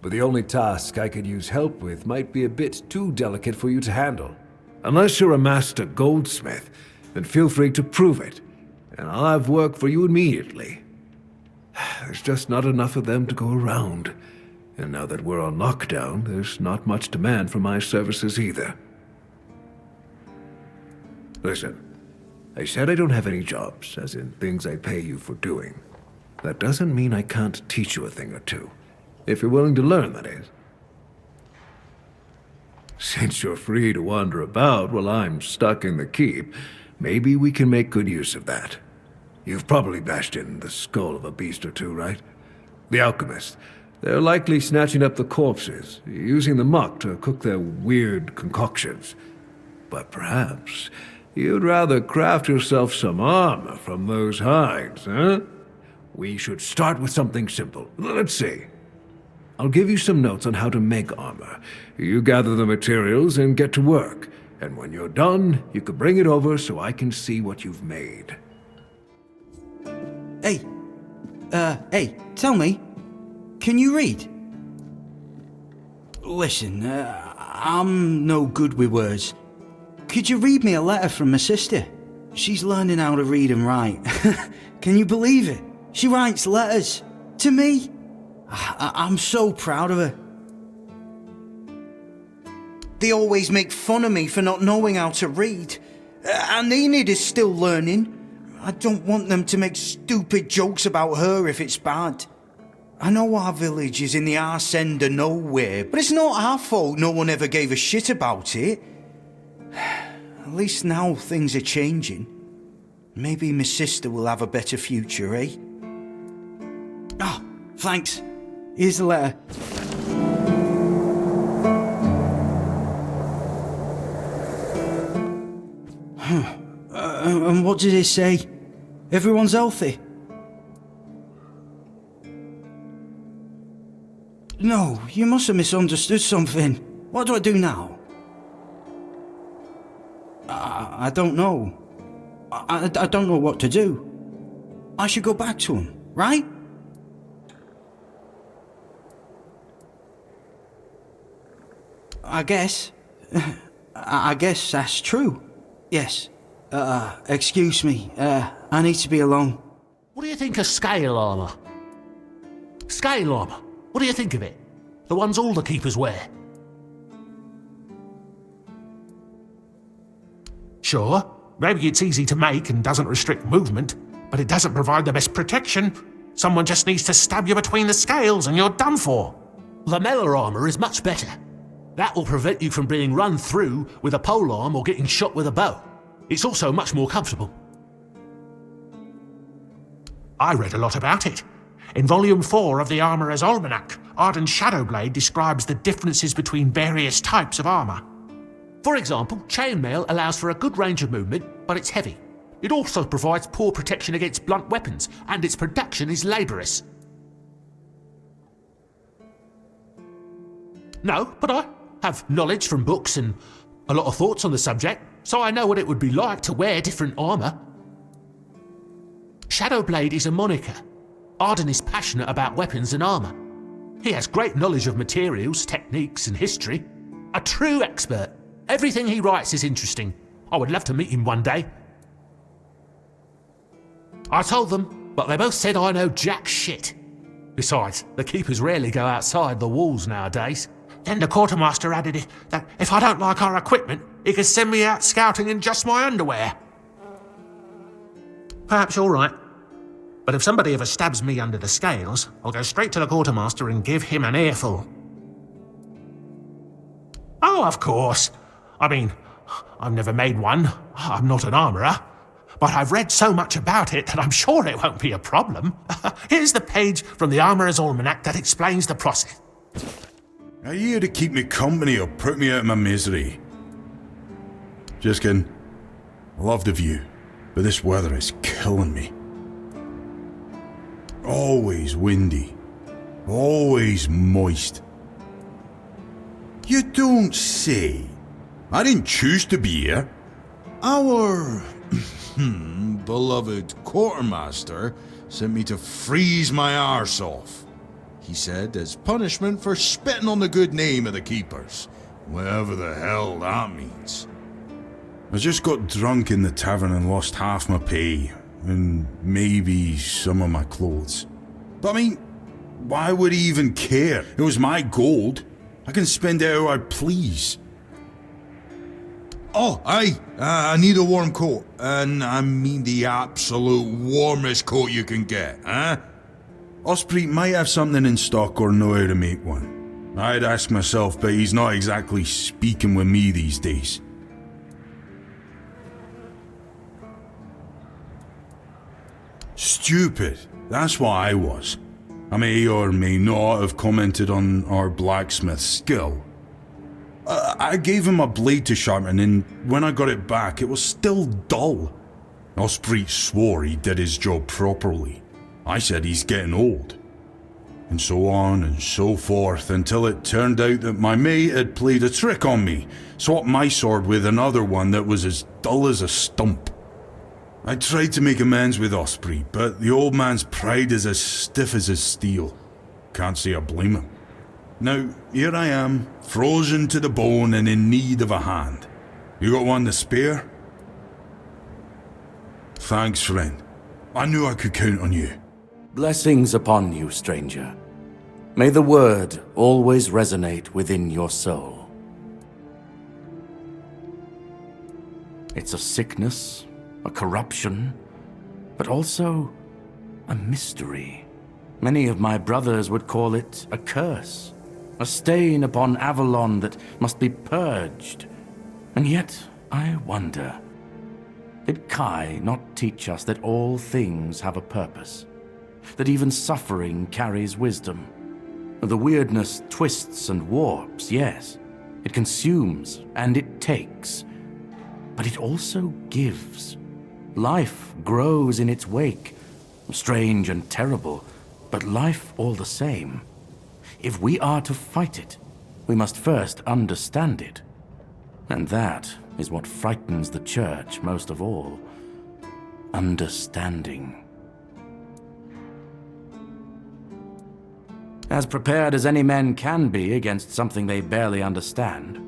But the only task I could use help with might be a bit too delicate for you to handle. Unless you're a master goldsmith, then feel free to prove it, and I'll have work for you immediately. There's just not enough of them to go around, and now that we're on lockdown, there's not much demand for my services either. Listen, I said I don't have any jobs, as in things I pay you for doing. That doesn't mean I can't teach you a thing or two. If you're willing to learn, that is. Since you're free to wander about while I'm stuck in the keep, maybe we can make good use of that. You've probably bashed in the skull of a beast or two, right? The alchemists. They're likely snatching up the corpses, using the muck to cook their weird concoctions. But perhaps you'd rather craft yourself some armor from those hides, huh? We should start with something simple. Let's see. I'll give you some notes on how to make armor. You gather the materials and get to work. And when you're done, you can bring it over so I can see what you've made. Hey, tell me, can you read? Listen, I'm no good with words. Could you read me a letter from my sister? She's learning how to read and write. Can you believe it? She writes letters to me. I'm so proud of her. They always make fun of me for not knowing how to read. And Enid is still learning. I don't want them to make stupid jokes about her if it's bad. I know our village is in the arse end of nowhere, but it's not our fault no one ever gave a shit about it. At least now things are changing. Maybe my sister will have a better future, eh? Oh, thanks. Here's the letter. And what did it say? Everyone's healthy? No, you must have misunderstood something. What do I do now? I don't know. I don't know what to do. I should go back to him, right? I guess that's true. Yes. Excuse me. I need to be alone. What do you think of scale armor? Scale armor. What do you think of it? The ones all the keepers wear. Sure, maybe it's easy to make and doesn't restrict movement, but it doesn't provide the best protection. Someone just needs to stab you between the scales and you're done for. Lamellar armor is much better. That will prevent you from being run through with a polearm or getting shot with a bow. It's also much more comfortable. I read a lot about it. In Volume 4 of the Armourer's Almanac, Arden's Shadowblade describes the differences between various types of armour. For example, chainmail allows for a good range of movement, but it's heavy. It also provides poor protection against blunt weapons, and its production is laborious. No, but I have knowledge from books and a lot of thoughts on the subject, so I know what it would be like to wear different armour. Shadowblade is a moniker. Arden is passionate about weapons and armour. He has great knowledge of materials, techniques and history. A true expert. Everything he writes is interesting. I would love to meet him one day. I told them, but they both said I know jack shit. Besides, the keepers rarely go outside the walls nowadays. Then the quartermaster added that if I don't like our equipment, he could send me out scouting in just my underwear. Perhaps you're right. But if somebody ever stabs me under the scales, I'll go straight to the quartermaster and give him an earful. Oh, of course. I mean, I've never made one. I'm not an armourer. But I've read so much about it that I'm sure it won't be a problem. Here's the page from the Armourer's Almanac that explains the process. Are you here to keep me company or put me out of my misery? Just kidding. I love the view, but this weather is killing me. Always windy. Always moist. You don't say. I didn't choose to be here. Our beloved quartermaster sent me to freeze my arse off. He said, as punishment for spitting on the good name of the keepers. Whatever the hell that means. I just got drunk in the tavern and lost half my pay. And maybe some of my clothes. But I mean, why would he even care? It was my gold. I can spend it how I please. Oh, aye, I need a warm coat. And I mean the absolute warmest coat you can get, huh? Osprey might have something in stock or know how to make one. I'd ask myself, but he's not exactly speaking with me these days. Stupid. That's what I was. I may or may not have commented on our blacksmith's skill. I gave him a blade to sharpen, and when I got it back, it was still dull. Osprey swore he did his job properly. I said he's getting old. And so on and so forth, until it turned out that my mate had played a trick on me, swapped my sword with another one that was as dull as a stump. I tried to make amends with Osprey, but the old man's pride is as stiff as his steel. Can't say I blame him. Now, here I am, frozen to the bone and in need of a hand. You got one to spare? Thanks, friend. I knew I could count on you. Blessings upon you, stranger. May the word always resonate within your soul. It's a sickness, a corruption, but also a mystery. Many of my brothers would call it a curse, a stain upon Avalon that must be purged. And yet, I wonder, did Kai not teach us that all things have a purpose? That even suffering carries wisdom? The weirdness twists and warps, yes. It consumes and it takes. But it also gives. Life grows in its wake. Strange and terrible, but life all the same. If we are to fight it, we must first understand it. And that is what frightens the Church most of all. Understanding. As prepared as any men can be against something they barely understand.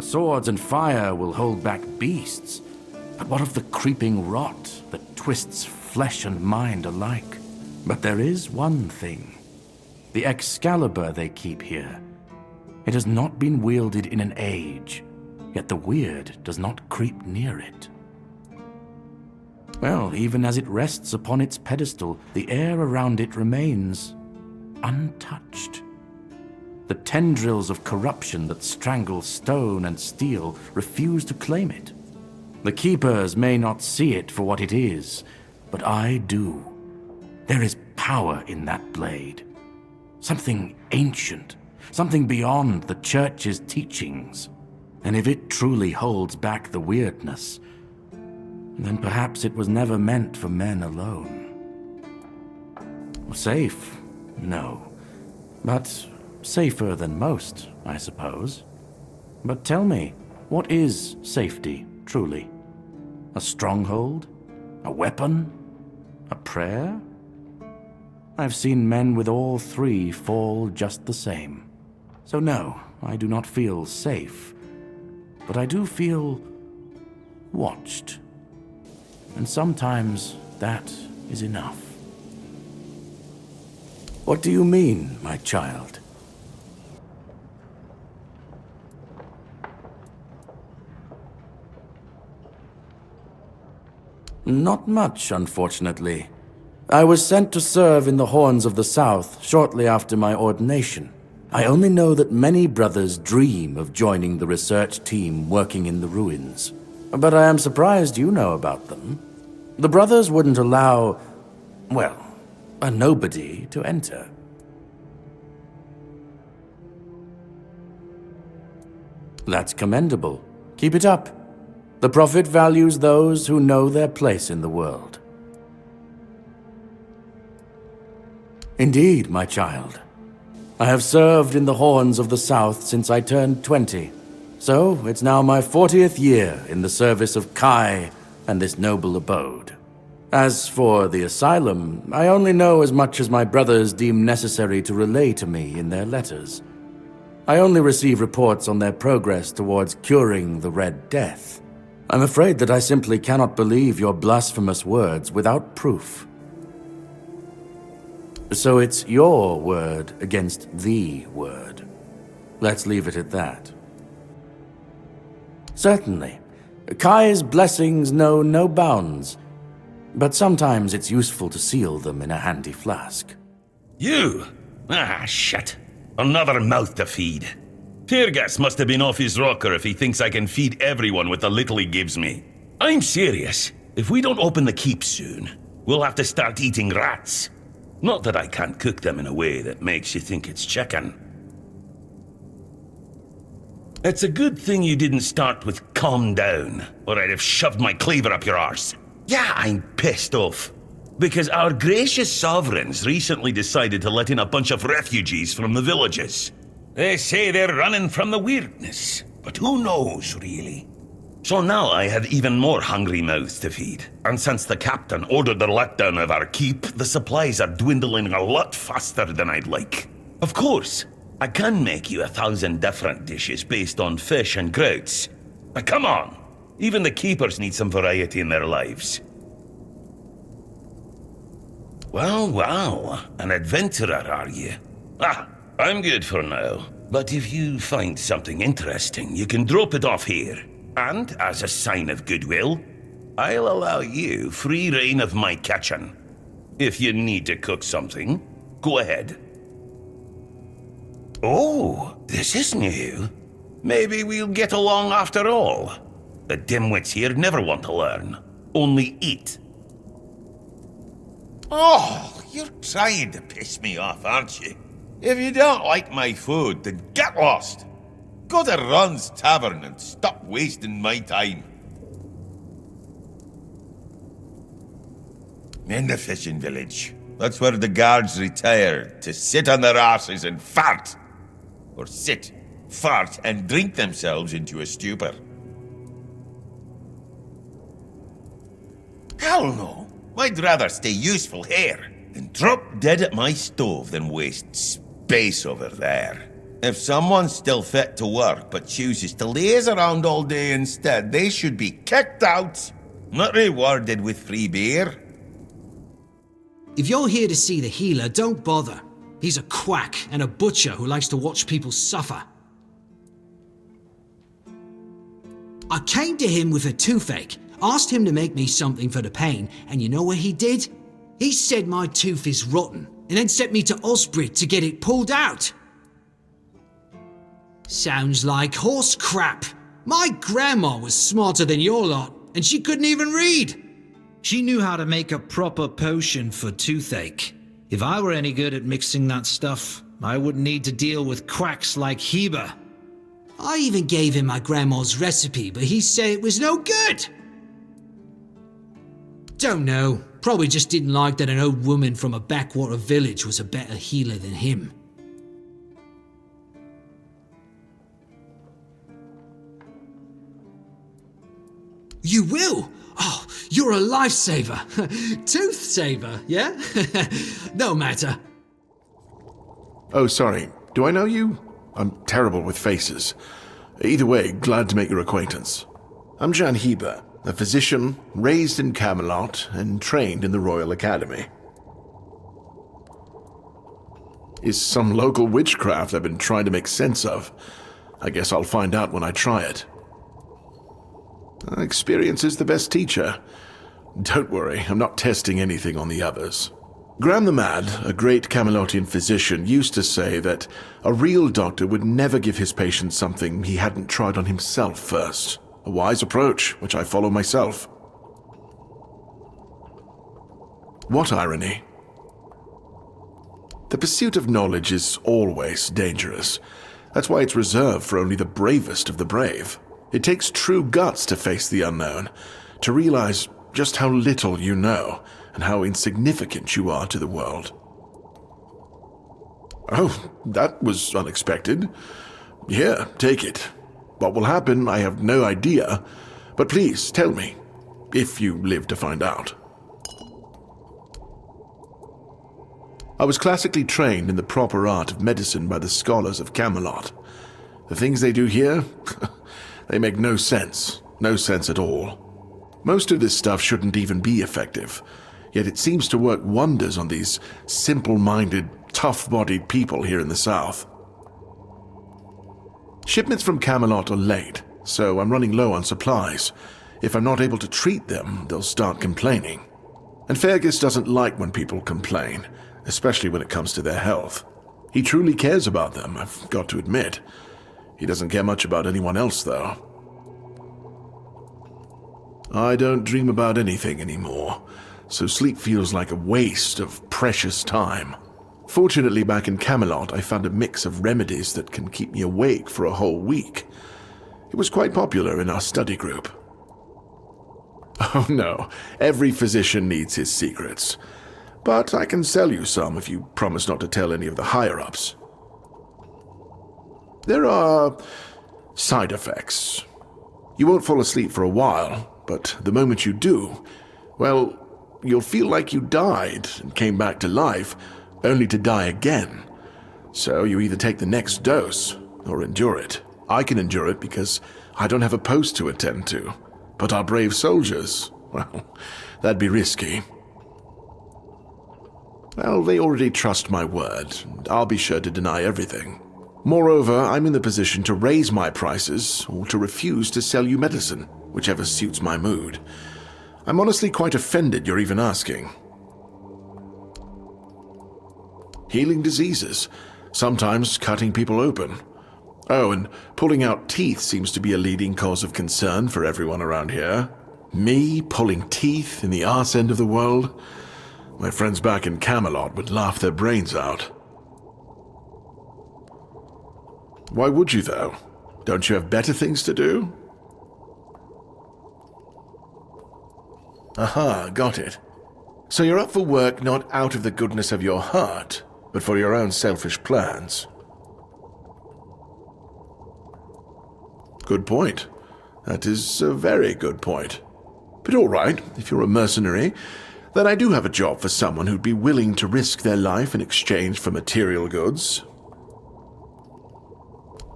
Swords and fire will hold back beasts. But what of the creeping rot that twists flesh and mind alike? But there is one thing. The Excalibur they keep here. It has not been wielded in an age, yet the weird does not creep near it. Well, even as it rests upon its pedestal, the air around it remains untouched. The tendrils of corruption that strangle stone and steel refuse to claim it. The Keepers may not see it for what it is, but I do. There is power in that blade. Something ancient, something beyond the Church's teachings. And if it truly holds back the weirdness, then perhaps it was never meant for men alone. Safe? No. But safer than most, I suppose. But tell me, what is safety, truly? A stronghold? A weapon? A prayer? I've seen men with all three fall just the same. So no, I do not feel safe. But I do feel watched. And sometimes that is enough. What do you mean, my child? Not much, unfortunately. I was sent to serve in the Horns of the South shortly after my ordination. I only know that many brothers dream of joining the research team working in the ruins. But I am surprised you know about them. The brothers wouldn't allow, well, a nobody to enter. That's commendable. Keep it up. The Prophet values those who know their place in the world. Indeed, my child. I have served in the Horns of the South since I turned 20. So, it's now my 40th year in the service of Kai and this noble abode. As for the asylum, I only know as much as my brothers deem necessary to relay to me in their letters. I only receive reports on their progress towards curing the Red Death. I'm afraid that I simply cannot believe your blasphemous words without proof. So it's your word against the word. Let's leave it at that. Certainly. Kai's blessings know no bounds, but sometimes it's useful to seal them in a handy flask. You? Ah, shit. Another mouth to feed. Teargas must have been off his rocker if he thinks I can feed everyone with the little he gives me. I'm serious. If we don't open the keep soon, we'll have to start eating rats. Not that I can't cook them in a way that makes you think it's chicken. It's a good thing you didn't start with calm down, or I'd have shoved my cleaver up your arse. Yeah, I'm pissed off. Because our gracious sovereigns recently decided to let in a bunch of refugees from the villages. They say they're running from the weirdness, but who knows, really? So now I have even more hungry mouths to feed. And since the captain ordered the letdown of our keep, the supplies are dwindling a lot faster than I'd like. Of course, I can make you 1,000 different dishes based on fish and grouts. But come on, even the keepers need some variety in their lives. Well, an adventurer, are you? Ah, I'm good for now. But if you find something interesting, you can drop it off here. And, as a sign of goodwill, I'll allow you free reign of my kitchen. If you need to cook something, go ahead. Oh, this is new. Maybe we'll get along after all. The dimwits here never want to learn, only eat. Oh, you're trying to piss me off, aren't you? If you don't like my food, then get lost. Go to Ron's Tavern and stop wasting my time. In the fishing village. That's where the guards retire to sit on their asses and fart. Or sit, fart, and drink themselves into a stupor. Hell no. I'd rather stay useful here and drop dead at my stove than waste space over there. If someone's still fit to work but chooses to laze around all day instead, they should be kicked out, not rewarded with free beer. If you're here to see the healer, don't bother. He's a quack and a butcher who likes to watch people suffer. I came to him with a toothache, asked him to make me something for the pain, and you know what he did? He said my tooth is rotten, and then sent me to Osbrid to get it pulled out. Sounds like horse crap. My grandma was smarter than your lot, and she couldn't even read. She knew how to make a proper potion for toothache. If I were any good at mixing that stuff, I wouldn't need to deal with quacks like Heber. I even gave him my grandma's recipe, but he said it was no good. Don't know. Probably just didn't like that an old woman from a backwater village was a better healer than him. You will? Oh, you're a lifesaver. Tooth saver, yeah? No matter. Oh, sorry. Do I know you? I'm terrible with faces. Either way, glad to make your acquaintance. I'm Jan Heber, a physician raised in Camelot and trained in the Royal Academy. Is some local witchcraft I've been trying to make sense of. I guess I'll find out when I try it. Experience is the best teacher. Don't worry, I'm not testing anything on the others. Graham the Mad, a great Camelotian physician, used to say that a real doctor would never give his patient something he hadn't tried on himself first. A wise approach, which I follow myself. What irony? The pursuit of knowledge is always dangerous. That's why it's reserved for only the bravest of the brave. It takes true guts to face the unknown, to realize just how little you know, and how insignificant you are to the world. Oh, that was unexpected. Here, take it. What will happen, I have no idea, but please tell me, if you live to find out. I was classically trained in the proper art of medicine by the scholars of Camelot. The things they do here, they make no sense at all. Most of this stuff shouldn't even be effective, yet it seems to work wonders on these simple-minded, tough-bodied people here in the south. Shipments from Camelot are late, so I'm running low on supplies. If I'm not able to treat them, they'll start complaining. And Fergus doesn't like when people complain, especially when it comes to their health. He truly cares about them, I've got to admit. He doesn't care much about anyone else, though. I don't dream about anything anymore, so sleep feels like a waste of precious time. Fortunately, back in Camelot, I found a mix of remedies that can keep me awake for a whole week. It was quite popular in our study group. Oh no, every physician needs his secrets. But I can sell you some if you promise not to tell any of the higher-ups. There are side effects. You won't fall asleep for a while, but the moment you do, well, you'll feel like you died and came back to life, only to die again. So you either take the next dose or endure it. I can endure it because I don't have a post to attend to. But our brave soldiers, well, that'd be risky. Well, they already trust my word, and I'll be sure to deny everything. Moreover, I'm in the position to raise my prices or to refuse to sell you medicine, whichever suits my mood. I'm honestly quite offended you're even asking. Healing diseases, sometimes cutting people open. Oh, and pulling out teeth seems to be a leading cause of concern for everyone around here. Me pulling teeth in the arse end of the world? My friends back in Camelot would laugh their brains out. Why would you, though? Don't you have better things to do? Aha, got it. So you're up for work not out of the goodness of your heart, but for your own selfish plans. Good point. That is a very good point. But all right, if you're a mercenary, then I do have a job for someone who'd be willing to risk their life in exchange for material goods.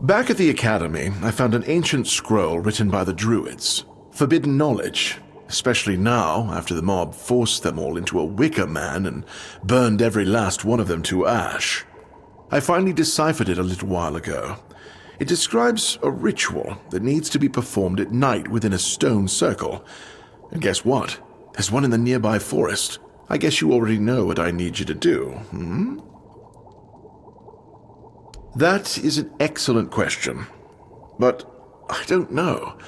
Back at the Academy, I found an ancient scroll written by the Druids. Forbidden knowledge, especially now after the mob forced them all into a wicker man and burned every last one of them to ash. I finally deciphered it a little while ago. It describes a ritual that needs to be performed at night within a stone circle. And guess what? There's one in the nearby forest. I guess you already know what I need you to do, hmm? That is an excellent question. But I don't know.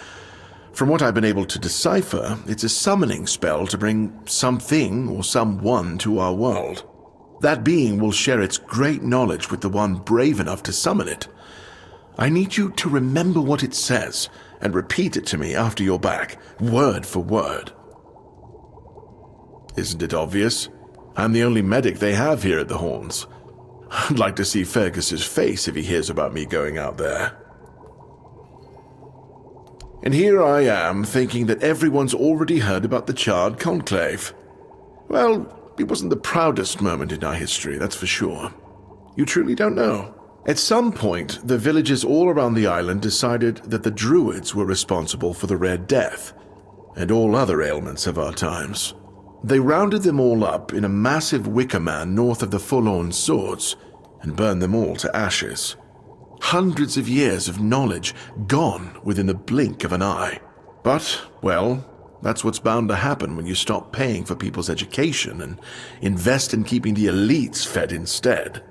From what I've been able to decipher, it's a summoning spell to bring something or someone to our world. That being will share its great knowledge with the one brave enough to summon it. I need you to remember what it says and repeat it to me after you're back, word for word. Isn't it obvious? I'm the only medic they have here at the Horns. I'd like to see Fergus's face if he hears about me going out there. And here I am, thinking that everyone's already heard about the Charred Conclave. Well, it wasn't the proudest moment in our history, that's for sure. You truly don't know. At some point, the villagers all around the island decided that the Druids were responsible for the Red Death, and all other ailments of our times. They rounded them all up in a massive wicker man north of the Forlorn Swords, and burned them all to ashes. Hundreds of years of knowledge gone within the blink of an eye. But, well, that's what's bound to happen when you stop paying for people's education and invest in keeping the elites fed instead.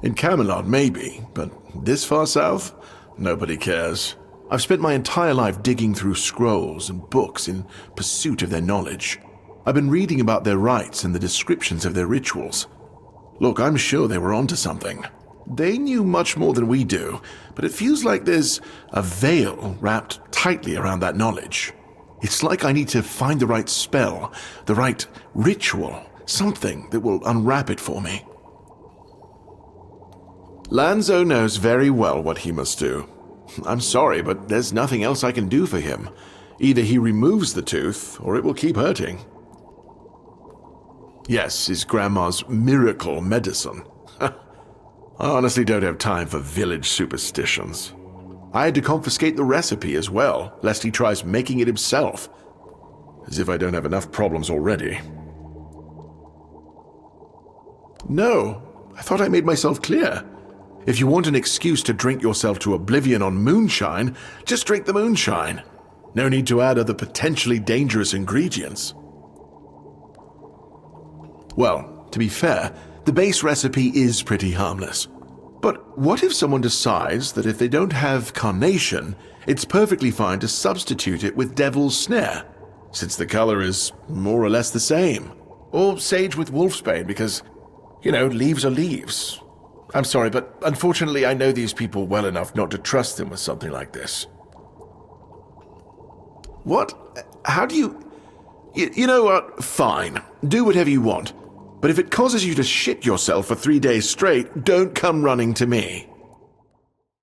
In Camelot, maybe, but this far south? Nobody cares. I've spent my entire life digging through scrolls and books in pursuit of their knowledge. I've been reading about their rites and the descriptions of their rituals. Look, I'm sure they were onto something. They knew much more than we do, but it feels like there's a veil wrapped tightly around that knowledge. It's like I need to find the right spell, the right ritual, something that will unwrap it for me. Lanzo knows very well what he must do. I'm sorry, but there's nothing else I can do for him. Either he removes the tooth, or it will keep hurting. Yes, his grandma's miracle medicine. I honestly don't have time for village superstitions. I had to confiscate the recipe as well, lest he tries making it himself. As if I don't have enough problems already. No, I thought I made myself clear. If you want an excuse to drink yourself to oblivion on moonshine, just drink the moonshine. No need to add other potentially dangerous ingredients. Well, to be fair, the base recipe is pretty harmless. But what if someone decides that if they don't have carnation, it's perfectly fine to substitute it with devil's snare, since the color is more or less the same? Or sage with wolfsbane because, leaves are leaves. I'm sorry, but unfortunately I know these people well enough not to trust them with something like this. What? How do you... You know what? Fine. Do whatever you want. But if it causes you to shit yourself for 3 days straight, don't come running to me.